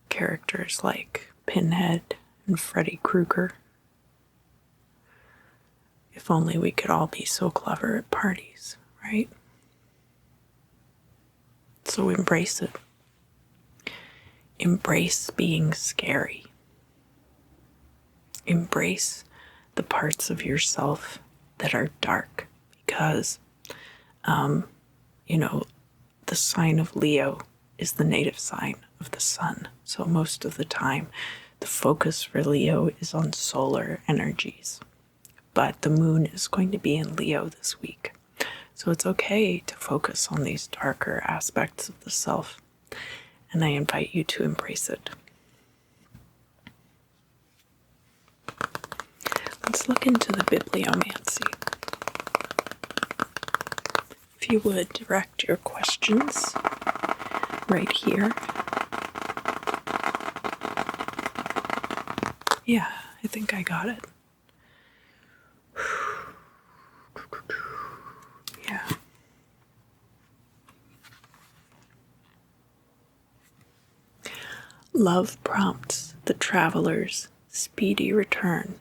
Speaker 1: characters like Pinhead and Freddy Krueger. If only we could all be so clever at parties, right? So embrace it. Embrace being scary. Embrace the parts of yourself that are dark, because, the sign of Leo is the native sign of the sun. So most of the time, the focus for Leo is on solar energies. But the moon is going to be in Leo this week. So it's okay to focus on these darker aspects of the self. And I invite you to embrace it. Let's look into the bibliomancy. If you would direct your questions right here. Yeah, I think I got it. Yeah. Love prompts the travelers speedy return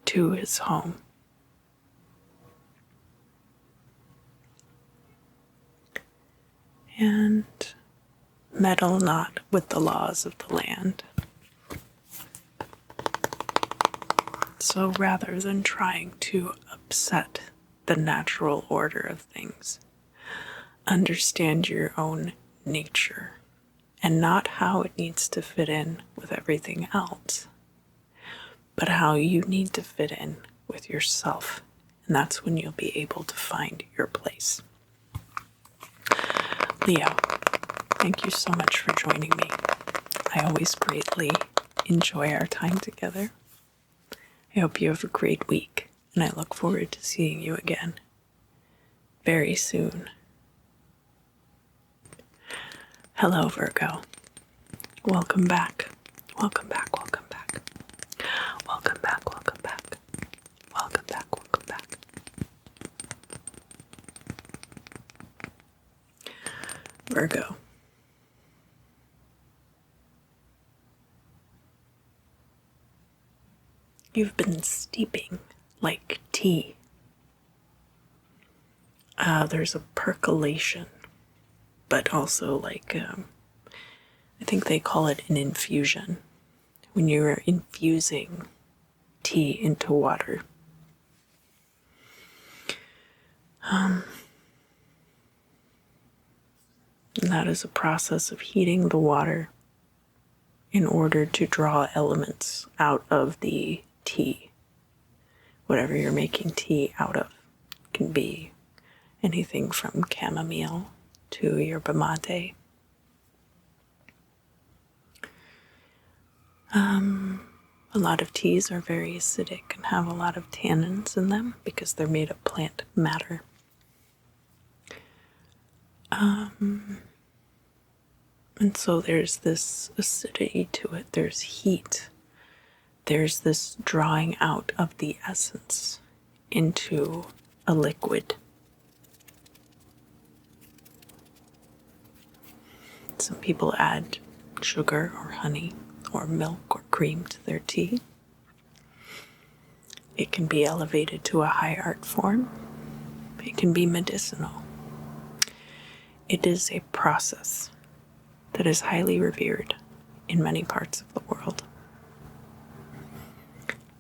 Speaker 1: to his home. And meddle not with the laws of the land. So rather than trying to upset the natural order of things, understand your own nature and not how it needs to fit in with everything else, but how you need to fit in with yourself. And that's when you'll be able to find your place. Leo, thank you so much for joining me. I always greatly enjoy our time together. I hope you have a great week, and I look forward to seeing you again very soon. Hello, Virgo. Welcome back. Welcome back, welcome back. Welcome back, welcome back. Welcome back, welcome back. Virgo. You've been steeping like tea. There's a percolation, but also like, I think they call it an infusion. When you're infusing tea into water. And that is a process of heating the water in order to draw elements out of the tea. Whatever you're making tea out of. It can be anything from chamomile to yerba mate. A lot of teas are very acidic and have a lot of tannins in them because they're made of plant matter. And so there's this acidity to it, there's heat, there's this drawing out of the essence into a liquid. Some people add sugar or honey or milk or cream to their tea. It can be elevated to a high art form. It can be medicinal. It is a process that is highly revered in many parts of the world.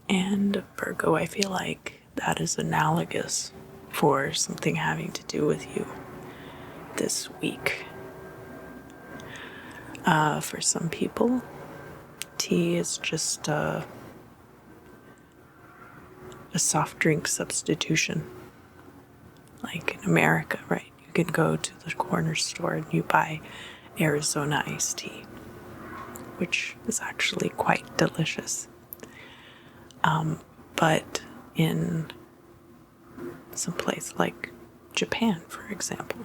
Speaker 1: And Virgo, I feel like that is analogous for something having to do with you this week. For some people, tea is just a soft drink substitution. Like in America, right? You can go to the corner store and you buy Arizona iced tea, which is actually quite delicious. But in some place like Japan, for example,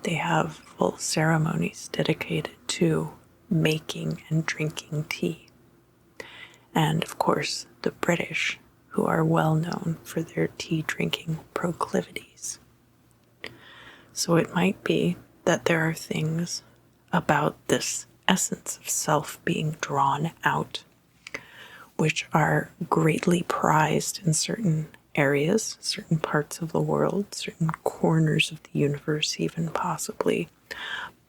Speaker 1: they have full ceremonies dedicated to making and drinking tea. And of course, the British, who are well known for their tea drinking proclivities. So it might be that there are things about this essence of self being drawn out, which are greatly prized in certain areas, certain parts of the world, certain corners of the universe even possibly,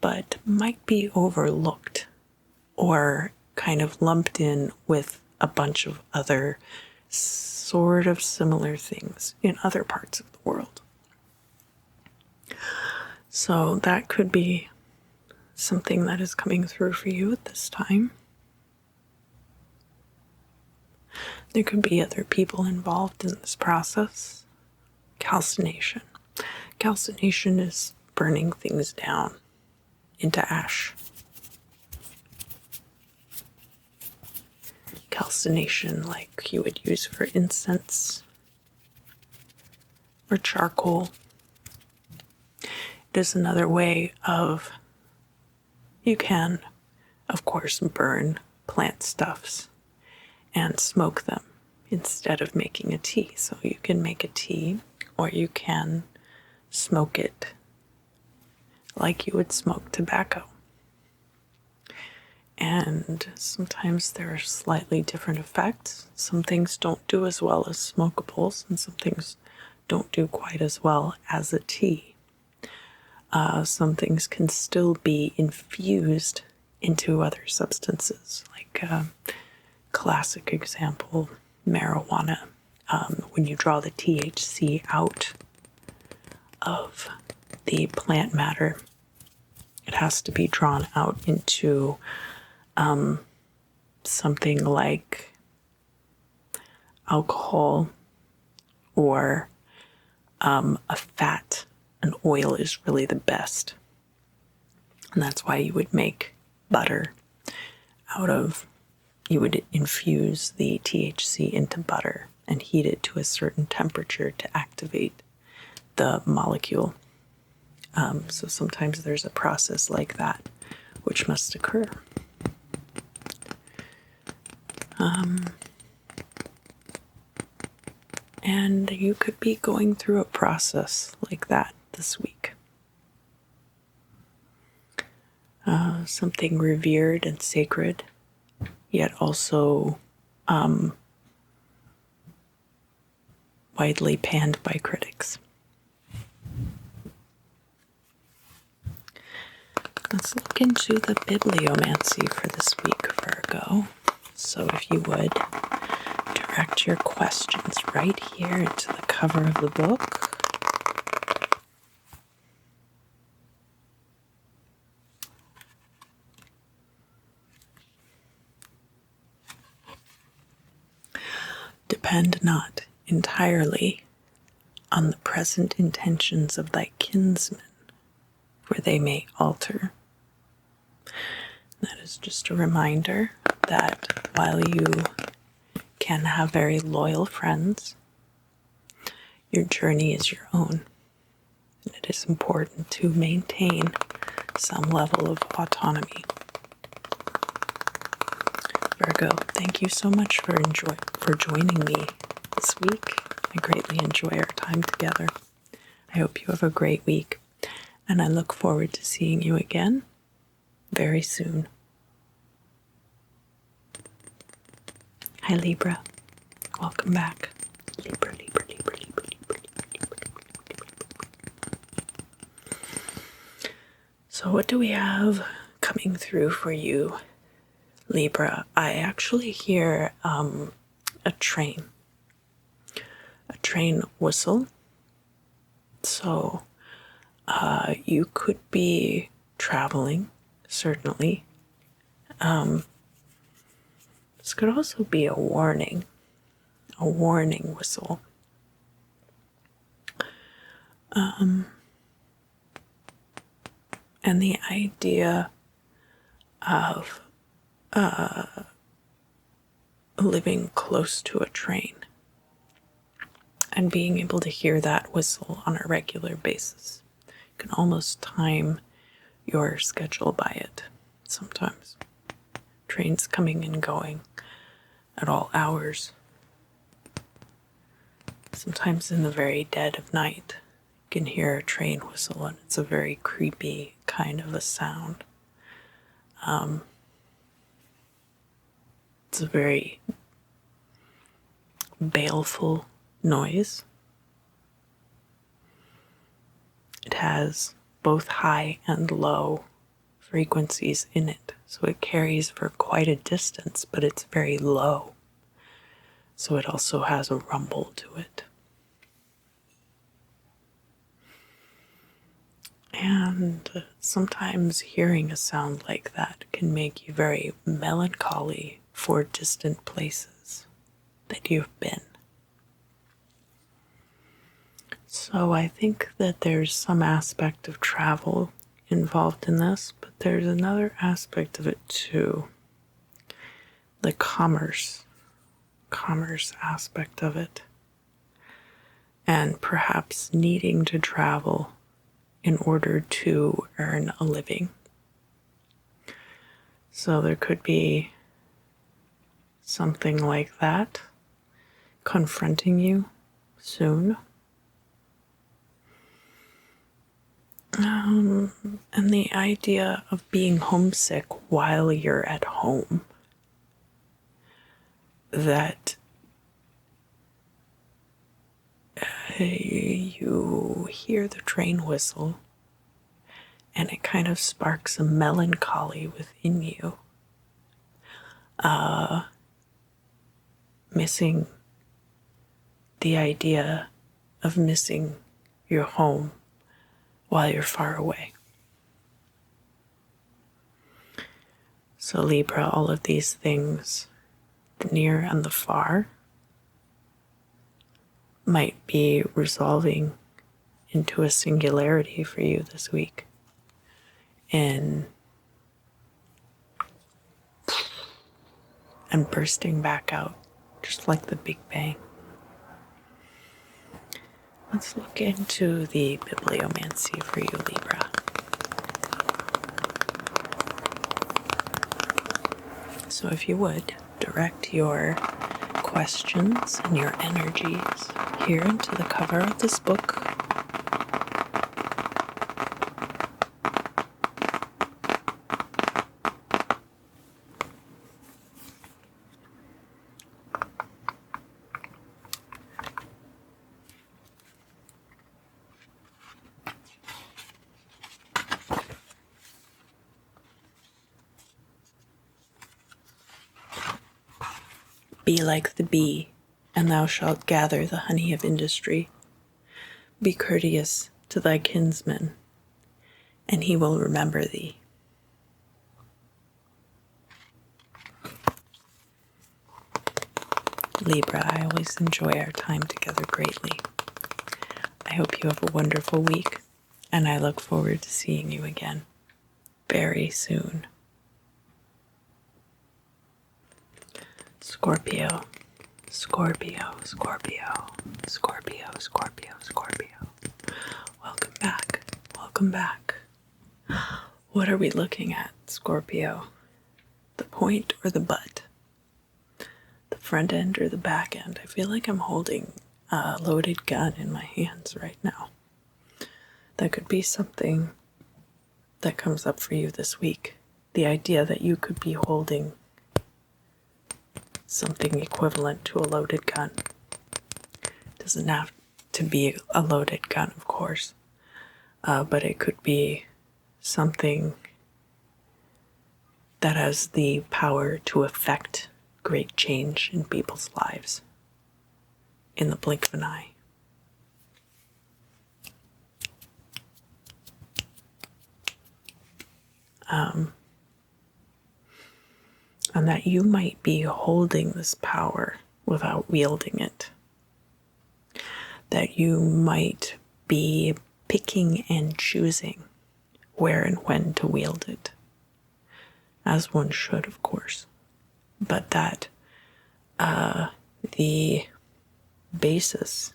Speaker 1: but might be overlooked or kind of lumped in with a bunch of other sort of similar things in other parts of the world. So that could be something that is coming through for you at this time. There could be other people involved in this process. Calcination. Calcination is burning things down into ash. Calcination like you would use for incense or charcoal. It is another way of, you can, of course, burn plant stuffs and smoke them instead of making a tea. So you can make a tea or you can smoke it like you would smoke tobacco. And sometimes there are slightly different effects. Some things don't do as well as smokables, and some things don't do quite as well as a tea. Some things can still be infused into other substances, like classic example, marijuana. When you draw the THC out of the plant matter, it has to be drawn out into something like alcohol or a fat. An oil is really the best. And that's why you would make butter you would infuse the THC into butter and heat it to a certain temperature to activate the molecule. So sometimes there's a process like that which must occur. And you could be going through a process like that this week. Something revered and sacred, yet also widely panned by critics. Let's look into the bibliomancy for this week, Virgo. So if you would, direct your questions right here into the cover of the book. Depend not entirely on the present intentions of thy kinsmen, for they may alter. That is just a reminder that while you can have very loyal friends, your journey is your own. And it is important to maintain some level of autonomy. Virgo, thank you so much for joining me this week. I greatly enjoy our time together. I hope you have a great week, and I look forward to seeing you again very soon. Hi, Libra. Welcome back. Libra, Libra, Libra, Libra, Libra, Libra, Libra. So what do we have coming through for you, Libra? I actually hear a train whistle. So you could be traveling, certainly. This could also be a warning whistle. And the idea of living close to a train and being able to hear that whistle on a regular basis. You can almost time your schedule by it sometimes. Trains coming and going at all hours. Sometimes in the very dead of night, you can hear a train whistle, and it's a very creepy kind of a sound. It's a very baleful noise. It has both high and low frequencies in it, so it carries for quite a distance, but it's very low. So it also has a rumble to it. And sometimes hearing a sound like that can make you very melancholy for distant places that you've been. So I think that there's some aspect of travel involved in this, but there's another aspect of it too. The commerce aspect of it. And perhaps needing to travel in order to earn a living. So there could be something like that confronting you soon. And the idea of being homesick while you're at home. That you hear the train whistle and it kind of sparks a melancholy within you. Missing the idea of missing your home while you're far away. So Libra, all of these things, the near and the far, might be resolving into a singularity for you this week. And bursting back out, just like the Big Bang. Let's look into the bibliomancy for you, Libra. So if you would, direct your questions and your energies here into the cover of this book. Be like the bee, and thou shalt gather the honey of industry. Be courteous to thy kinsman, and he will remember thee. Libra, I always enjoy our time together greatly. I hope you have a wonderful week, and I look forward to seeing you again very soon. Scorpio, Scorpio, Scorpio, Scorpio, Scorpio, Scorpio. Welcome back, welcome back. What are we looking at, Scorpio? The point or the butt? The front end or the back end? I feel like I'm holding a loaded gun in my hands right now. That could be something that comes up for you this week. The idea that you could be holding something equivalent to a loaded gun. Doesn't have to be a loaded gun, of course, but it could be something that has the power to affect great change in people's lives in the blink of an eye. And that you might be holding this power without wielding it. That you might be picking and choosing where and when to wield it. As one should, of course. But that the basis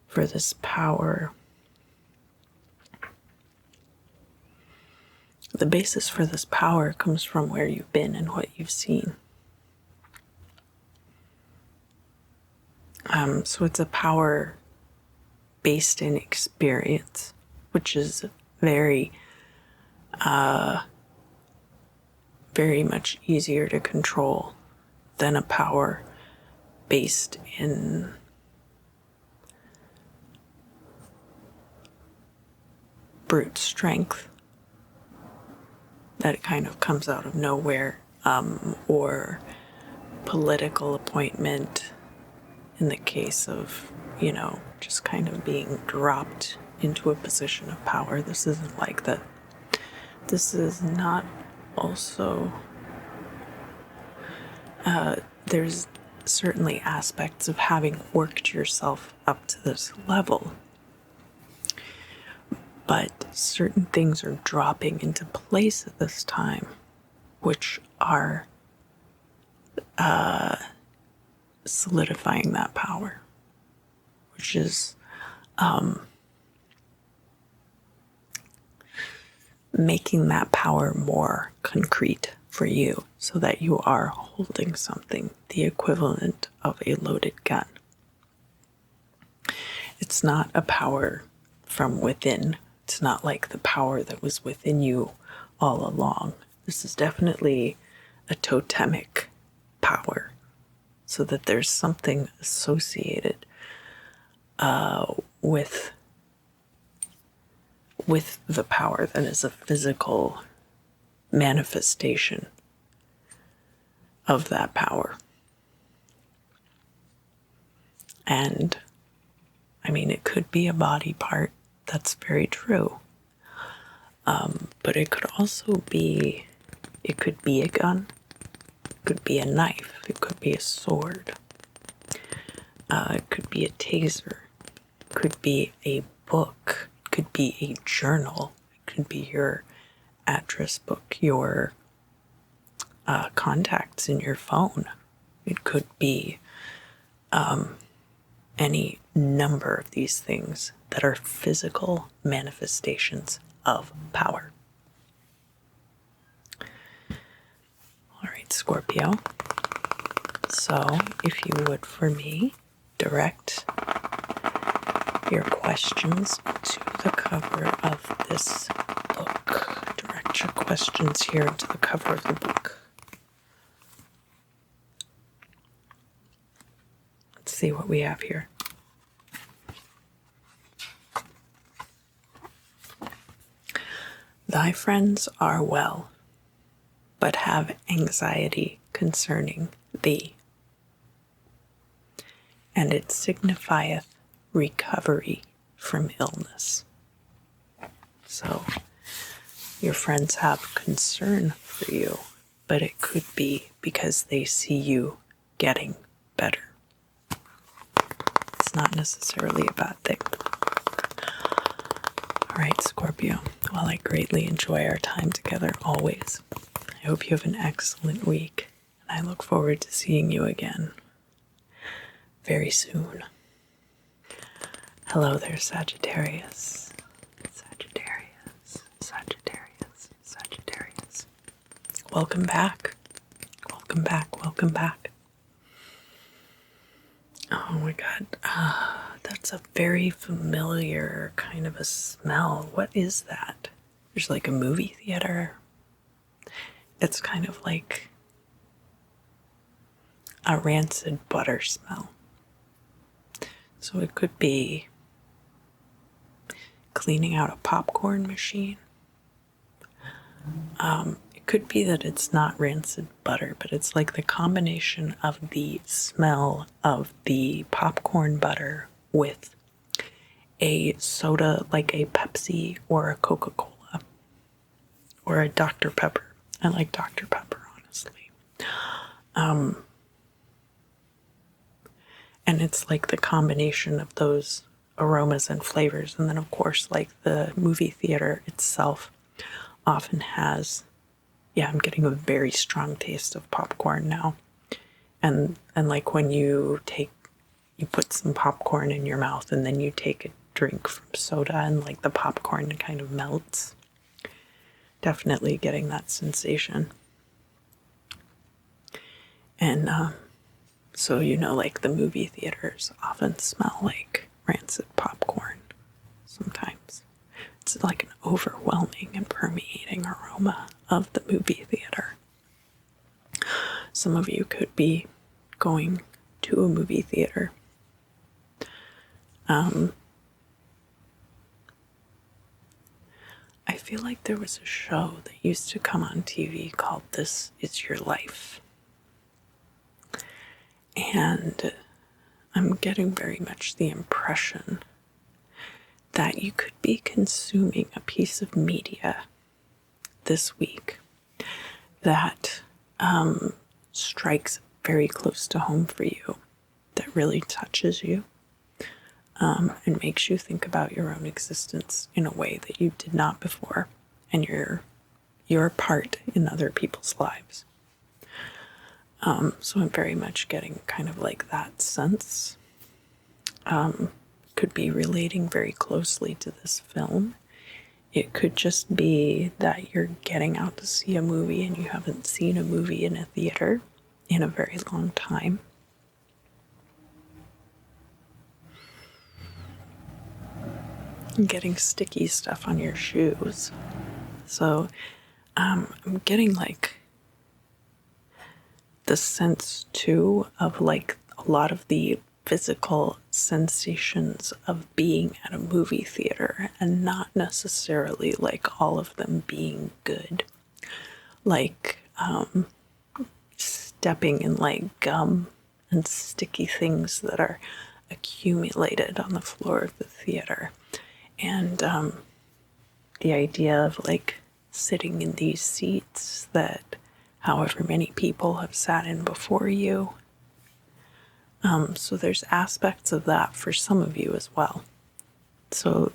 Speaker 1: for this power, comes from where you've been and what you've seen. So it's a power based in experience, which is very much easier to control than a power based in brute strength that kind of comes out of nowhere, or political appointment in the case of, just kind of being dropped into a position of power. This isn't like that. This is not also, there's certainly aspects of having worked yourself up to this level, but certain things are dropping into place at this time, which are solidifying that power, which is making that power more concrete for you, so that you are holding something, the equivalent of a loaded gun. It's not a power from within It's not like the power that was within you all along. This is definitely a totemic power, so that there's something associated with the power that is a physical manifestation of that power. And I mean, it could be a body part. That's very true. But it could also be, it could be a gun, it could be a knife, it could be a sword, it could be a taser, it could be a book, it could be a journal, it could be your address book, your contacts in your phone. It could be any number of these things that are physical manifestations of power. All right, Scorpio. So, if you would, for me, direct your questions to the cover of this book. Direct your questions here to the cover of the book. Let's see what we have here. Thy friends are well, but have anxiety concerning thee, and it signifieth recovery from illness. So, your friends have concern for you, but it could be because they see you getting better. It's not necessarily a bad thing. All right, Scorpio. Well, I greatly enjoy our time together always. I hope you have an excellent week, and I look forward to seeing you again very soon. Hello there, Sagittarius. Sagittarius, Sagittarius, Sagittarius. Welcome back. Welcome back, welcome back. Oh my God. That's a very familiar kind of a smell. What is that? There's like a movie theater. It's kind of like a rancid butter smell. So it could be cleaning out a popcorn machine. It could be that it's not rancid butter, but it's like the combination of the smell of the popcorn butter with a soda like a Pepsi or a Coca-Cola or a Dr. Pepper. I like Dr. Pepper, honestly. And it's like the combination of those aromas and flavors. And then, of course, like the movie theater itself often has, yeah, I'm getting a very strong taste of popcorn now. And like when you put some popcorn in your mouth and then you take a drink from soda and like the popcorn kind of melts. Definitely getting that sensation. And so, like the movie theaters often smell like rancid popcorn sometimes. It's like an overwhelming and permeating aroma of the movie theater. Some of you could be going to a movie theater. I feel like there was a show that used to come on TV called This Is Your Life. And I'm getting very much the impression that you could be consuming a piece of media this week that strikes very close to home for you, that really touches you, and makes you think about your own existence in a way that you did not before, and your part in other people's lives. So I'm very much getting kind of like that sense. Could be relating very closely to this film. It could just be that you're getting out to see a movie and you haven't seen a movie in a theater in a very long time. I'm getting sticky stuff on your shoes. So I'm getting like the sense too of like a lot of the physical sensations of being at a movie theater, and not necessarily like all of them being good. Like stepping in like gum and sticky things that are accumulated on the floor of the theater. And the idea of like sitting in these seats that however many people have sat in before you. So there's aspects of that for some of you as well. So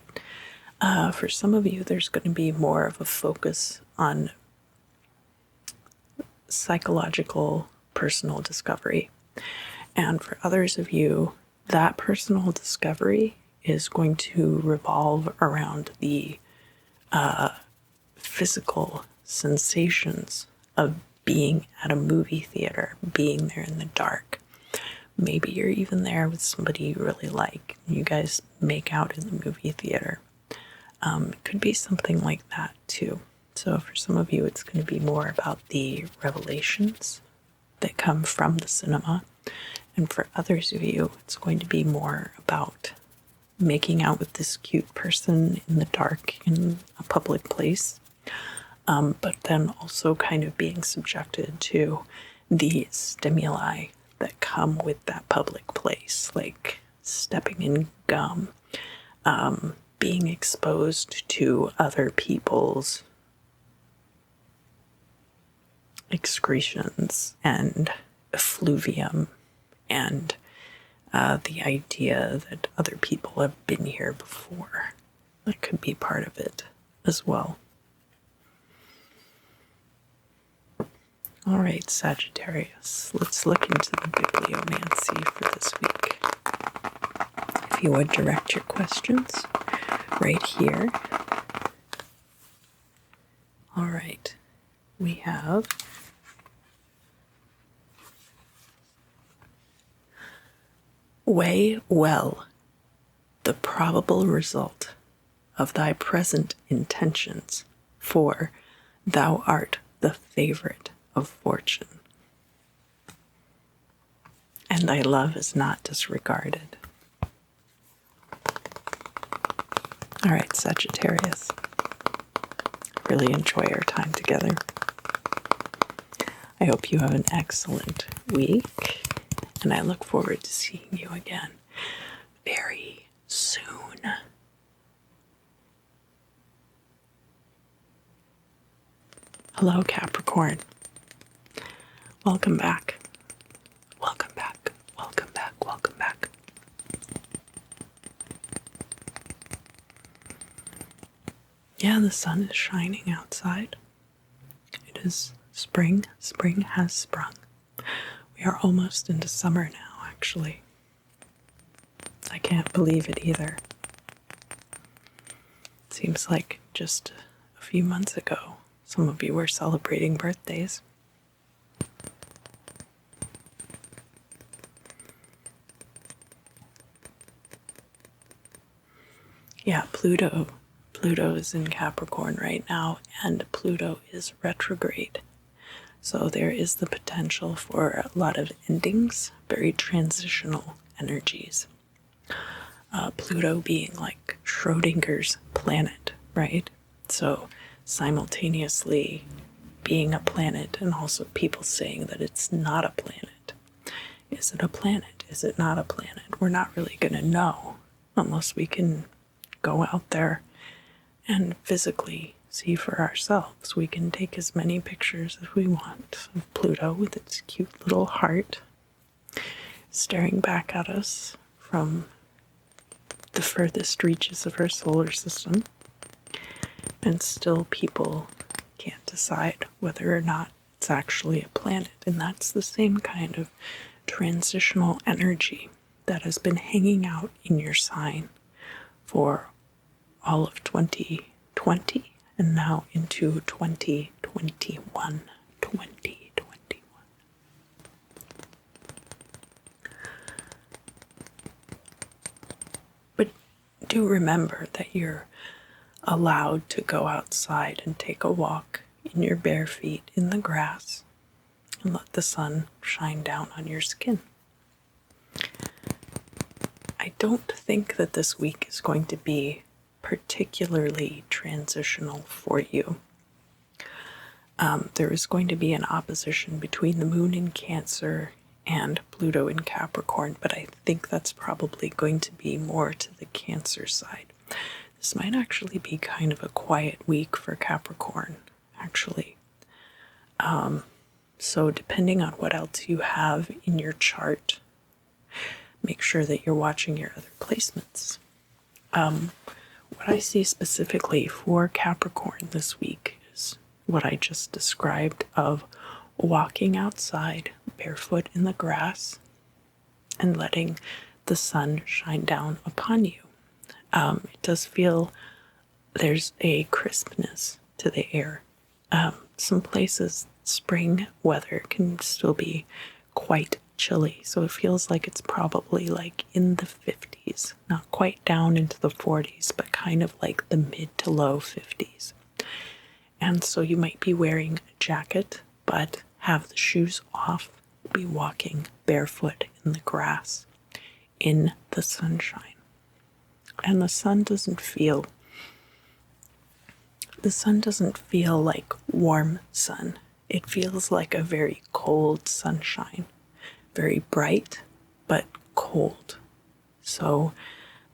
Speaker 1: for some of you, there's going to be more of a focus on psychological personal discovery. And for others of you, that personal discovery is going to revolve around the physical sensations of being at a movie theater, being there in the dark. Maybe you're even there with somebody you really like. You guys make out in the movie theater. It could be something like that too. So for some of you, it's going to be more about the revelations that come from the cinema. And for others of you, it's going to be more about making out with this cute person in the dark in a public place. But then also kind of being subjected to the stimuli that come with that public place, like stepping in gum, being exposed to other people's excretions and effluvium, and the idea that other people have been here before. That could be part of it as well. All right, Sagittarius, let's look into the bibliomancy for this week. If you would direct your questions right here. All right, we have weigh well the probable result of thy present intentions, for thou art the favorite of fortune, and thy love is not disregarded. All right, Sagittarius, really enjoy our time together. I hope you have an excellent week, and I look forward to seeing you again very soon. Hello, Capricorn. Welcome back. Welcome back. Welcome back. Welcome back. Yeah, the sun is shining outside. It is spring. Spring has sprung. We are almost into summer now, actually. I can't believe it either. It seems like just a few months ago, some of you were celebrating birthdays. Yeah, Pluto is in Capricorn right now, and Pluto is retrograde. So there is the potential for a lot of endings, very transitional energies. Pluto being like Schrodinger's planet, right? So simultaneously being a planet and also people saying that it's not a planet. Is it a planet? Is it not a planet? We're not really going to know unless we can go out there and physically see for ourselves. We can take as many pictures as we want of Pluto with its cute little heart staring back at us from the furthest reaches of our solar system, and still people can't decide whether or not it's actually a planet. And that's the same kind of transitional energy that has been hanging out in your sign for all of 2020 and now into 2021. But do remember that you're allowed to go outside and take a walk in your bare feet in the grass and let the sun shine down on your skin. I don't think that this week is going to be particularly transitional for you. There is going to be an opposition between the moon in Cancer and Pluto in Capricorn, but I think that's probably going to be more to the Cancer side. This might actually be kind of a quiet week for Capricorn, actually. So depending on what else you have in your chart, make sure that you're watching your other placements. What I see specifically for Capricorn this week is what I just described of walking outside barefoot in the grass and letting the sun shine down upon you. It does feel there's a crispness to the air. Some places, spring weather can still be quite chilly, so it feels like it's probably like in the 50s, not quite down into the 40s, but kind of like the mid to low 50s. And so you might be wearing a jacket, but have the shoes off, be walking barefoot in the grass in the sunshine. And the sun doesn't feel like warm sun. It feels like a very cold sunshine. Very bright, but cold. So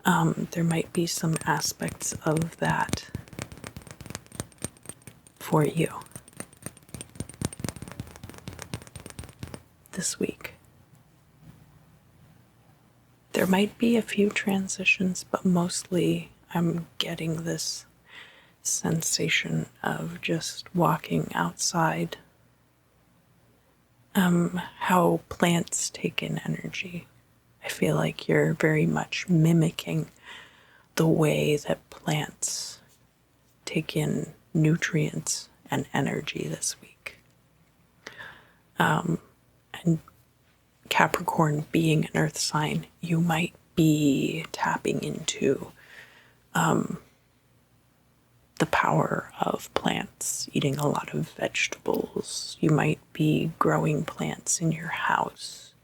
Speaker 1: there might be some aspects of that for you this week. There might be a few transitions, but mostly I'm getting this sensation of just walking outside. How plants take in energy. I feel like you're very much mimicking the way that plants take in nutrients and energy this week. And Capricorn being an earth sign, you might be tapping into the power of plants, eating a lot of vegetables. You might be growing plants in your house.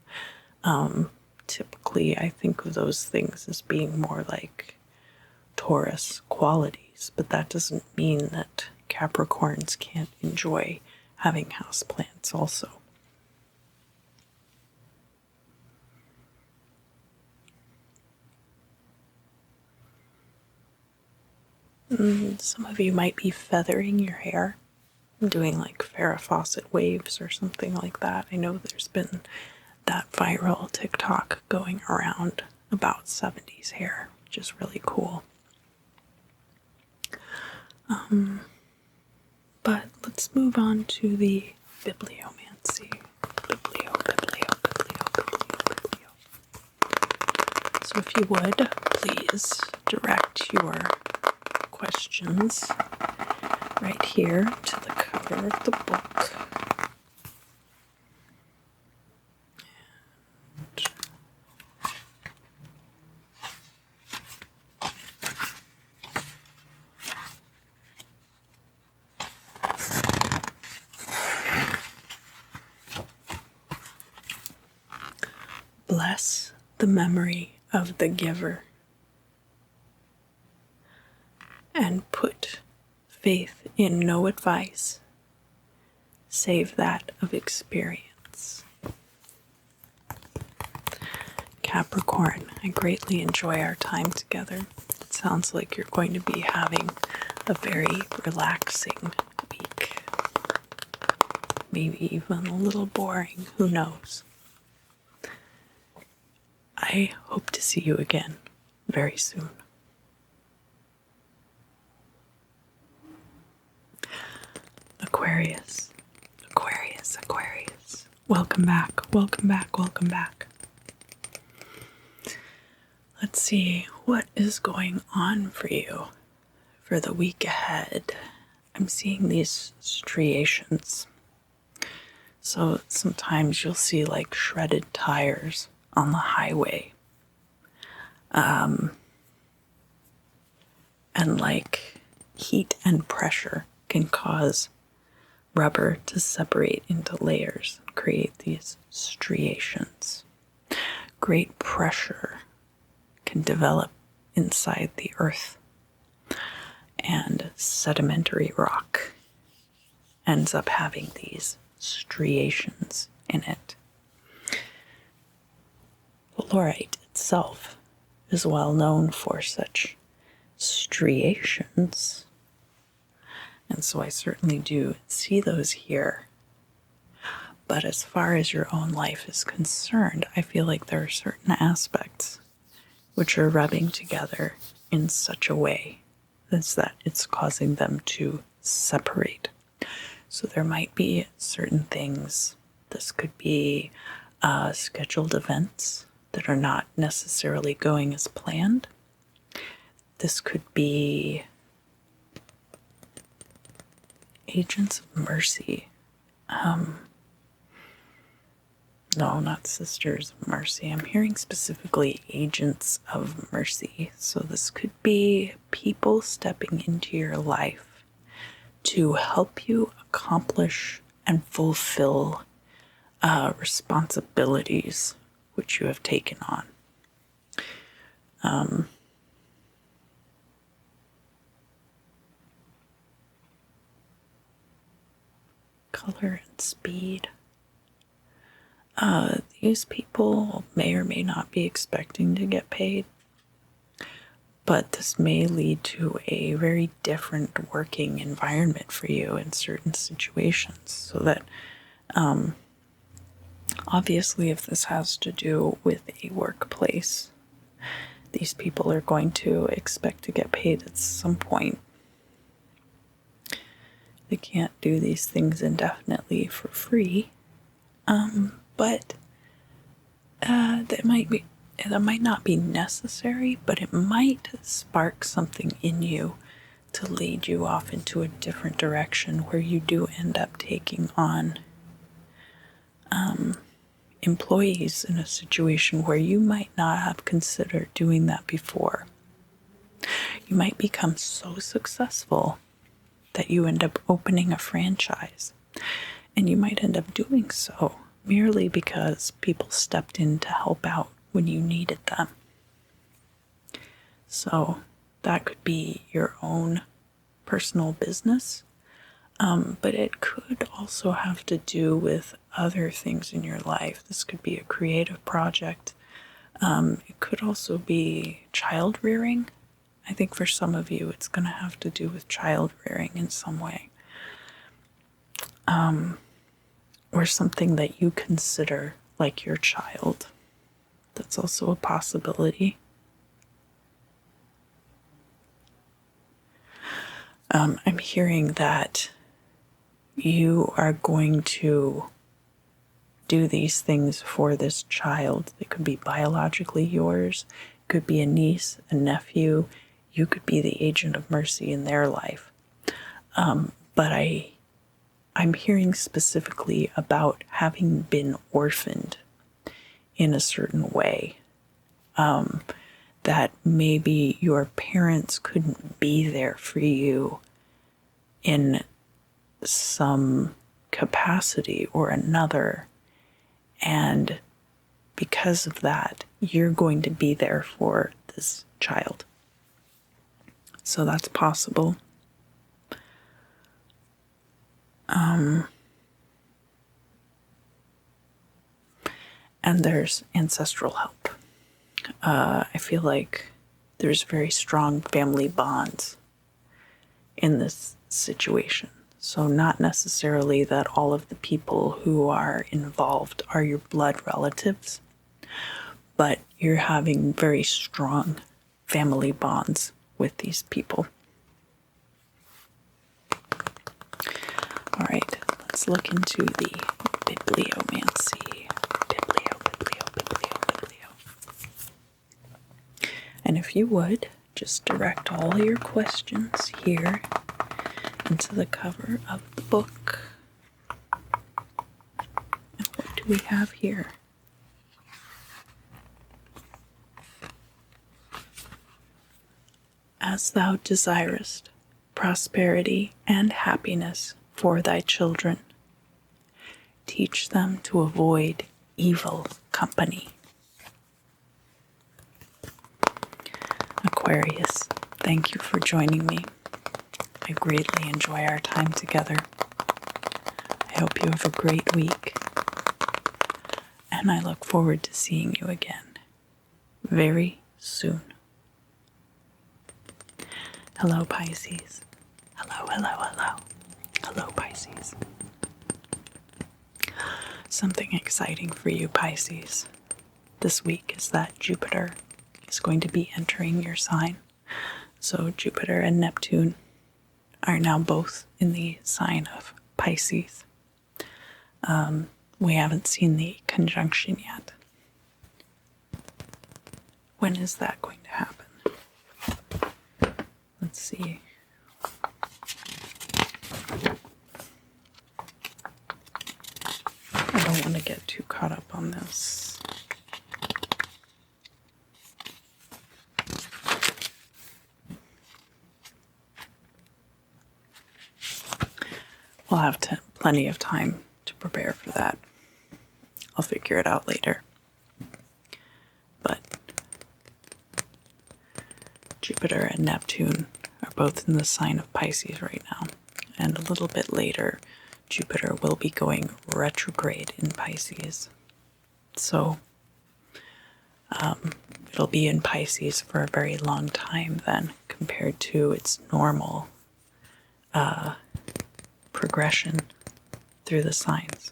Speaker 1: Typically, I think of those things as being more like Taurus qualities, but that doesn't mean that Capricorns can't enjoy having houseplants also. Some of you might be feathering your hair, doing like Farrah Fawcett waves or something like that. I know there's been that viral TikTok going around about 70s hair, which is really cool. But let's move on to the bibliomancy. Biblio. So if you would, please direct your questions right here to the cover of the book. Bless the memory of the giver and put faith in no advice save that of experience. Capricorn, I greatly enjoy our time together. It sounds like you're going to be having a very relaxing week. Maybe even a little boring, who knows? I hope to see you again very soon. Aquarius. Welcome back. Let's see what is going on for you for the week ahead. I'm seeing these striations. So sometimes you'll see like shredded tires on the highway. And like heat and pressure can cause rubber to separate into layers and create these striations. Great pressure can develop inside the earth, and sedimentary rock ends up having these striations in it. Fluorite itself is well known for such striations, and so I certainly do see those here. But as far as your own life is concerned, I feel like there are certain aspects which are rubbing together in such a way as that it's causing them to separate. So there might be certain things. This could be scheduled events that are not necessarily going as planned. This could be agents of mercy. No, not sisters of mercy. I'm hearing specifically agents of mercy. So this could be people stepping into your life to help you accomplish and fulfill responsibilities which you have taken on. Color and speed. These people may or may not be expecting to get paid, but this may lead to a very different working environment for you in certain situations. So that, obviously, if this has to do with a workplace, these people are going to expect to get paid at some point. They can't do these things indefinitely for free. But that might not be necessary, but it might spark something in you to lead you off into a different direction where you do end up taking on employees in a situation where you might not have considered doing that before. You might become so successful that you end up opening a franchise, and you might end up doing so merely because people stepped in to help out when you needed them. So that could be your own personal business, but it could also have to do with other things in your life. This could be a creative project. It could also be child rearing. I think for some of you, it's going to have to do with child rearing in some way. Or something that you consider like your child. That's also a possibility. I'm hearing that you are going to do these things for this child. They could be biologically yours, it could be a niece, a nephew. You could be the agent of mercy in their life. But I'm hearing specifically about having been orphaned in a certain way. That maybe your parents couldn't be there for you in some capacity or another. And because of that, you're going to be there for this child. So that's possible. And there's ancestral help. I feel like there's very strong family bonds in this situation. So not necessarily that all of the people who are involved are your blood relatives, but you're having very strong family bonds with these people. All right, let's look into the bibliomancy. Biblio. And if you would, just direct all your questions here into the cover of the book. And what do we have here? as thou desirest prosperity and happiness for thy children. Teach them to avoid evil company. Aquarius, thank you for joining me. I greatly enjoy our time together. I hope you have a great week, and I look forward to seeing you again very soon. Hello, Pisces. Hello, hello, hello. Hello, Pisces. Something exciting for you, Pisces, this week is that Jupiter is going to be entering your sign. So Jupiter and Neptune are now both in the sign of Pisces. We haven't seen the conjunction yet. When is that going to happen? Let's see. I don't want to get too caught up on this. We'll have plenty of time to prepare for that. I'll figure it out later. But Jupiter and Neptune are both in the sign of Pisces right now. And a little bit later, Jupiter will be going retrograde in Pisces. So it'll be in Pisces for a very long time then, compared to its normal progression through the signs.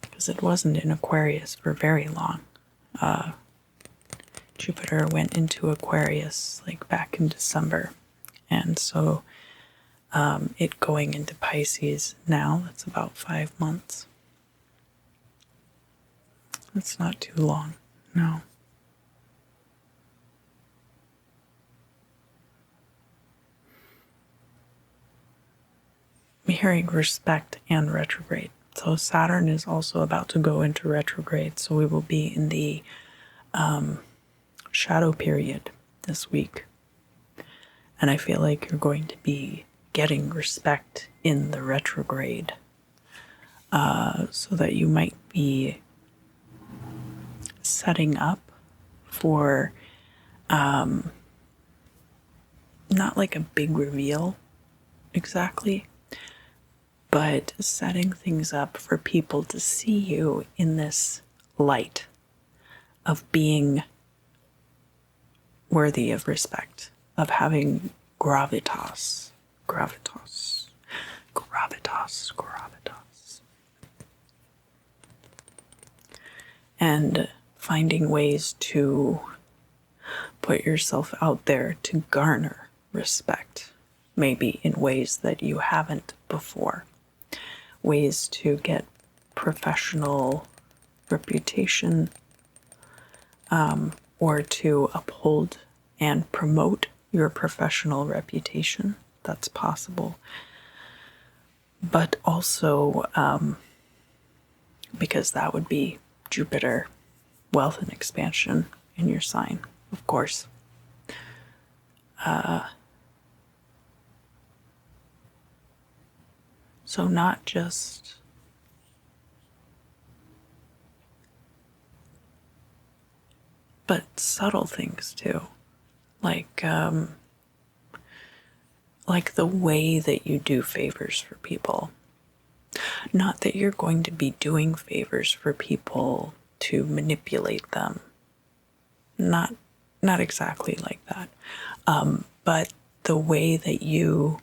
Speaker 1: Because it wasn't in Aquarius for very long. Jupiter went into Aquarius like back in December. And so it going into Pisces now, that's about 5 months. That's not too long, no. I'm hearing respect and retrograde. So Saturn is also about to go into retrograde, so we will be in the shadow period this week. And I feel like you're going to be getting respect in the retrograde, so that you might be setting up for not like a big reveal exactly, but setting things up for people to see you in this light of being worthy of respect, of having gravitas. And finding ways to put yourself out there to garner respect, maybe in ways that you haven't before. Ways to get professional reputation, or to uphold and promote your professional reputation. That's possible. But also, because that would be Jupiter, wealth and expansion in your sign, of course. So not just but subtle things too, like the way that you do favors for people. Not that you're going to be doing favors for people to manipulate them. Not exactly like that. But the way that you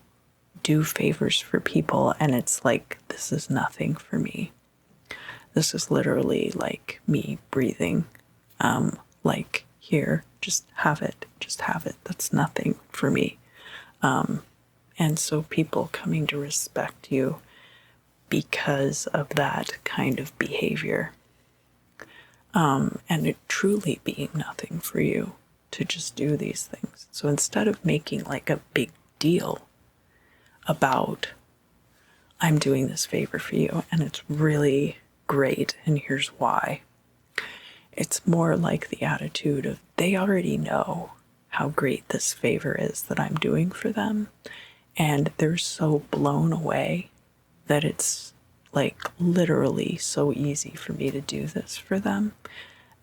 Speaker 1: do favors for people, and it's like, this is nothing for me. This is literally like me breathing. Like, here, just have it. That's nothing for me. And so people coming to respect you because of that kind of behavior. And it truly being nothing for you to just do these things. So instead of making like a big deal about, I'm doing this favor for you and it's really great and here's why, It's more like the attitude of they already know how great this favor is that I'm doing for them, and they're so blown away that it's like literally so easy for me to do this for them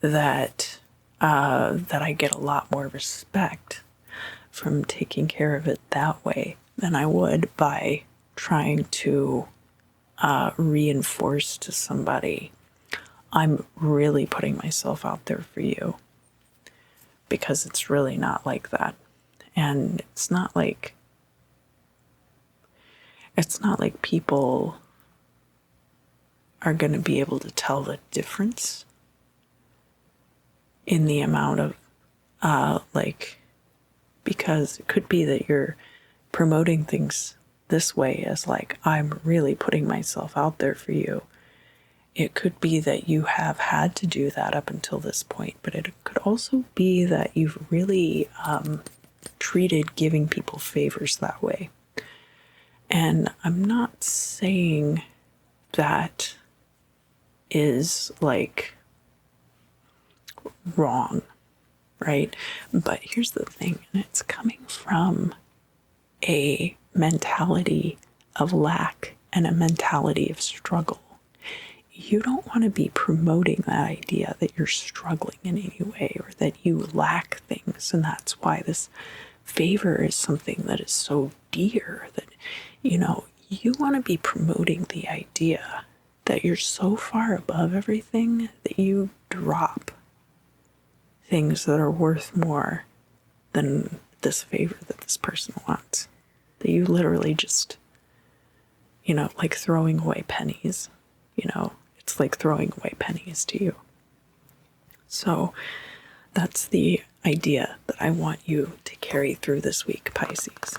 Speaker 1: that I get a lot more respect from taking care of it that way than I would by trying to reinforce to somebody, I'm really putting myself out there for you, because it's really not like that. And it's not like people are going to be able to tell the difference in the amount of because it could be that you're promoting things this way as like, I'm really putting myself out there for you. It could be that you have had to do that up until this point, but it could also be that you've really treated giving people favors that way. And I'm not saying that is like wrong, right? But here's the thing, and it's coming from a mentality of lack and a mentality of struggle. You don't want to be promoting that idea that you're struggling in any way or that you lack things, and that's why this favor is something that is so dear. That, you want to be promoting the idea that you're so far above everything that you drop things that are worth more than this favor that this person wants. That you literally just, like throwing away pennies, it's like throwing away pennies to you. So that's the idea that I want you to carry through this week, Pisces.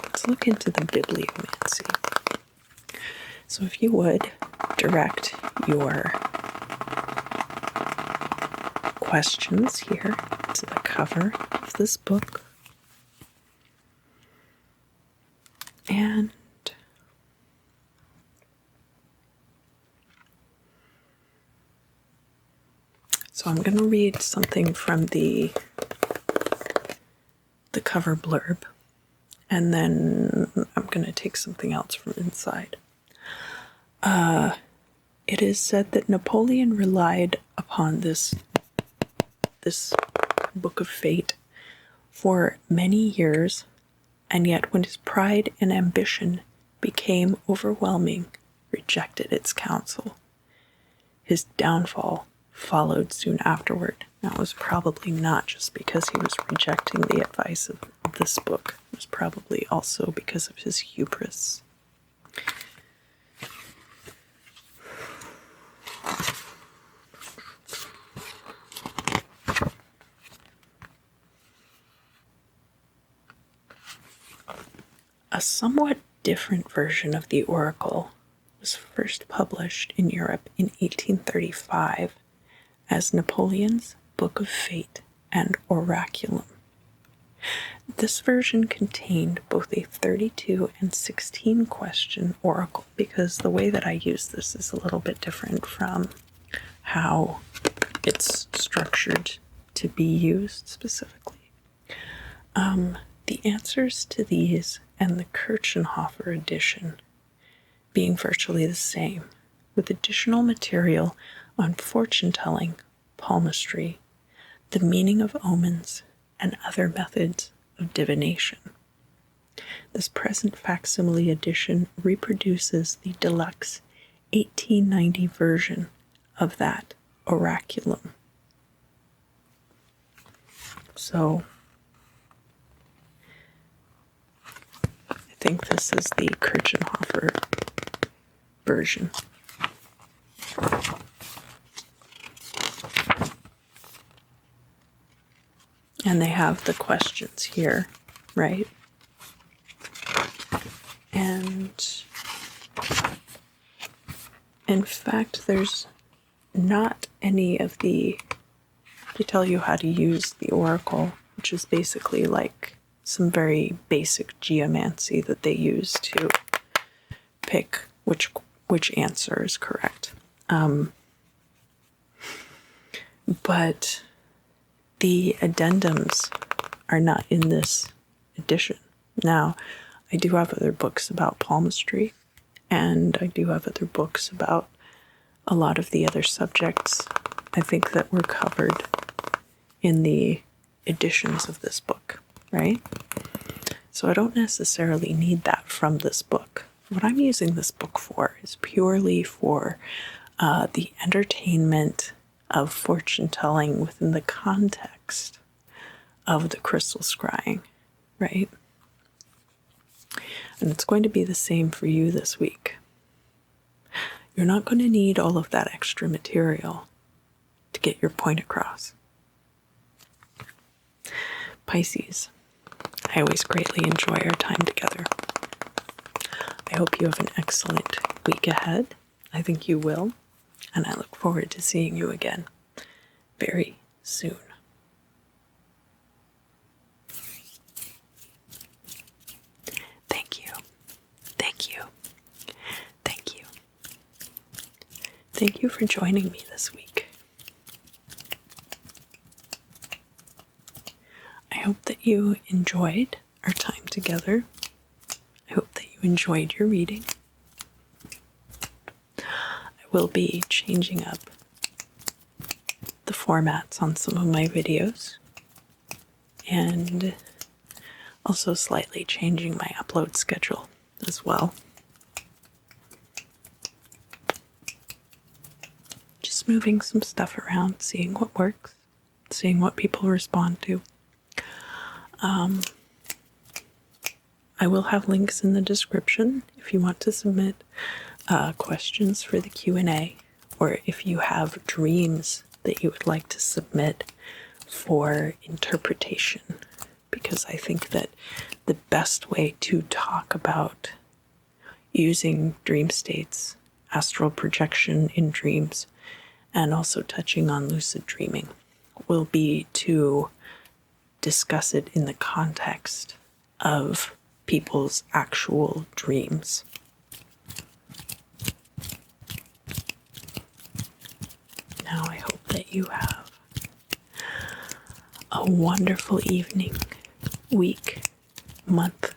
Speaker 1: Let's look into the bibliomancy. So if you would direct your questions here to the cover of this book. And so I'm going to read something from the cover blurb, and then I'm going to take something else from inside. It is said that Napoleon relied upon this book of fate for many years, and yet when his pride and ambition became overwhelming, rejected its counsel. His downfall followed soon afterward. That was probably not just because he was rejecting the advice of this book. It was probably also because of his hubris. A somewhat different version of the oracle was first published in Europe in 1835 as Napoleon's Book of Fate and Oraculum. This version contained both a 32 and 16 question oracle, because the way that I use this is a little bit different from how it's structured to be used specifically. The answers to these and the Kirchenhofer edition being virtually the same, with additional material on fortune-telling, palmistry, the meaning of omens, and other methods of divination. This present facsimile edition reproduces the deluxe 1890 version of that oraculum. So, I think this is the Kirchenhofer version. And they have the questions here, right? And in fact, there's not any of they tell you how to use the oracle, which is basically like some very basic geomancy that they use to pick which answer is correct. But the addendums are not in this edition. Now, I do have other books about palmistry, and I do have other books about a lot of the other subjects I think that were covered in the editions of this book, right? So I don't necessarily need that from this book. What I'm using this book for is purely for the entertainment of fortune telling within the context of the crystal scrying, right? And it's going to be the same for you this week. You're not going to need all of that extra material to get your point across. Pisces, I always greatly enjoy our time together. I hope you have an excellent week ahead. I think you will. And I look forward to seeing you again very soon. Thank you. Thank you. Thank you. Thank you for joining me this week. I hope that you enjoyed our time together. I hope that you enjoyed your reading. I will be changing up the formats on some of my videos and also slightly changing my upload schedule as well. Just moving some stuff around, seeing what works, seeing what people respond to. I will have links in the description if you want to submit questions for the Q&A, or if you have dreams that you would like to submit for interpretation, because I think that the best way to talk about using dream states, astral projection in dreams, and also touching on lucid dreaming will be to discuss it in the context of people's actual dreams. Now I hope that you have a wonderful evening, week, month,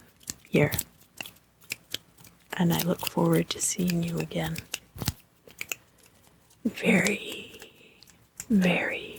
Speaker 1: year. And I look forward to seeing you again very, very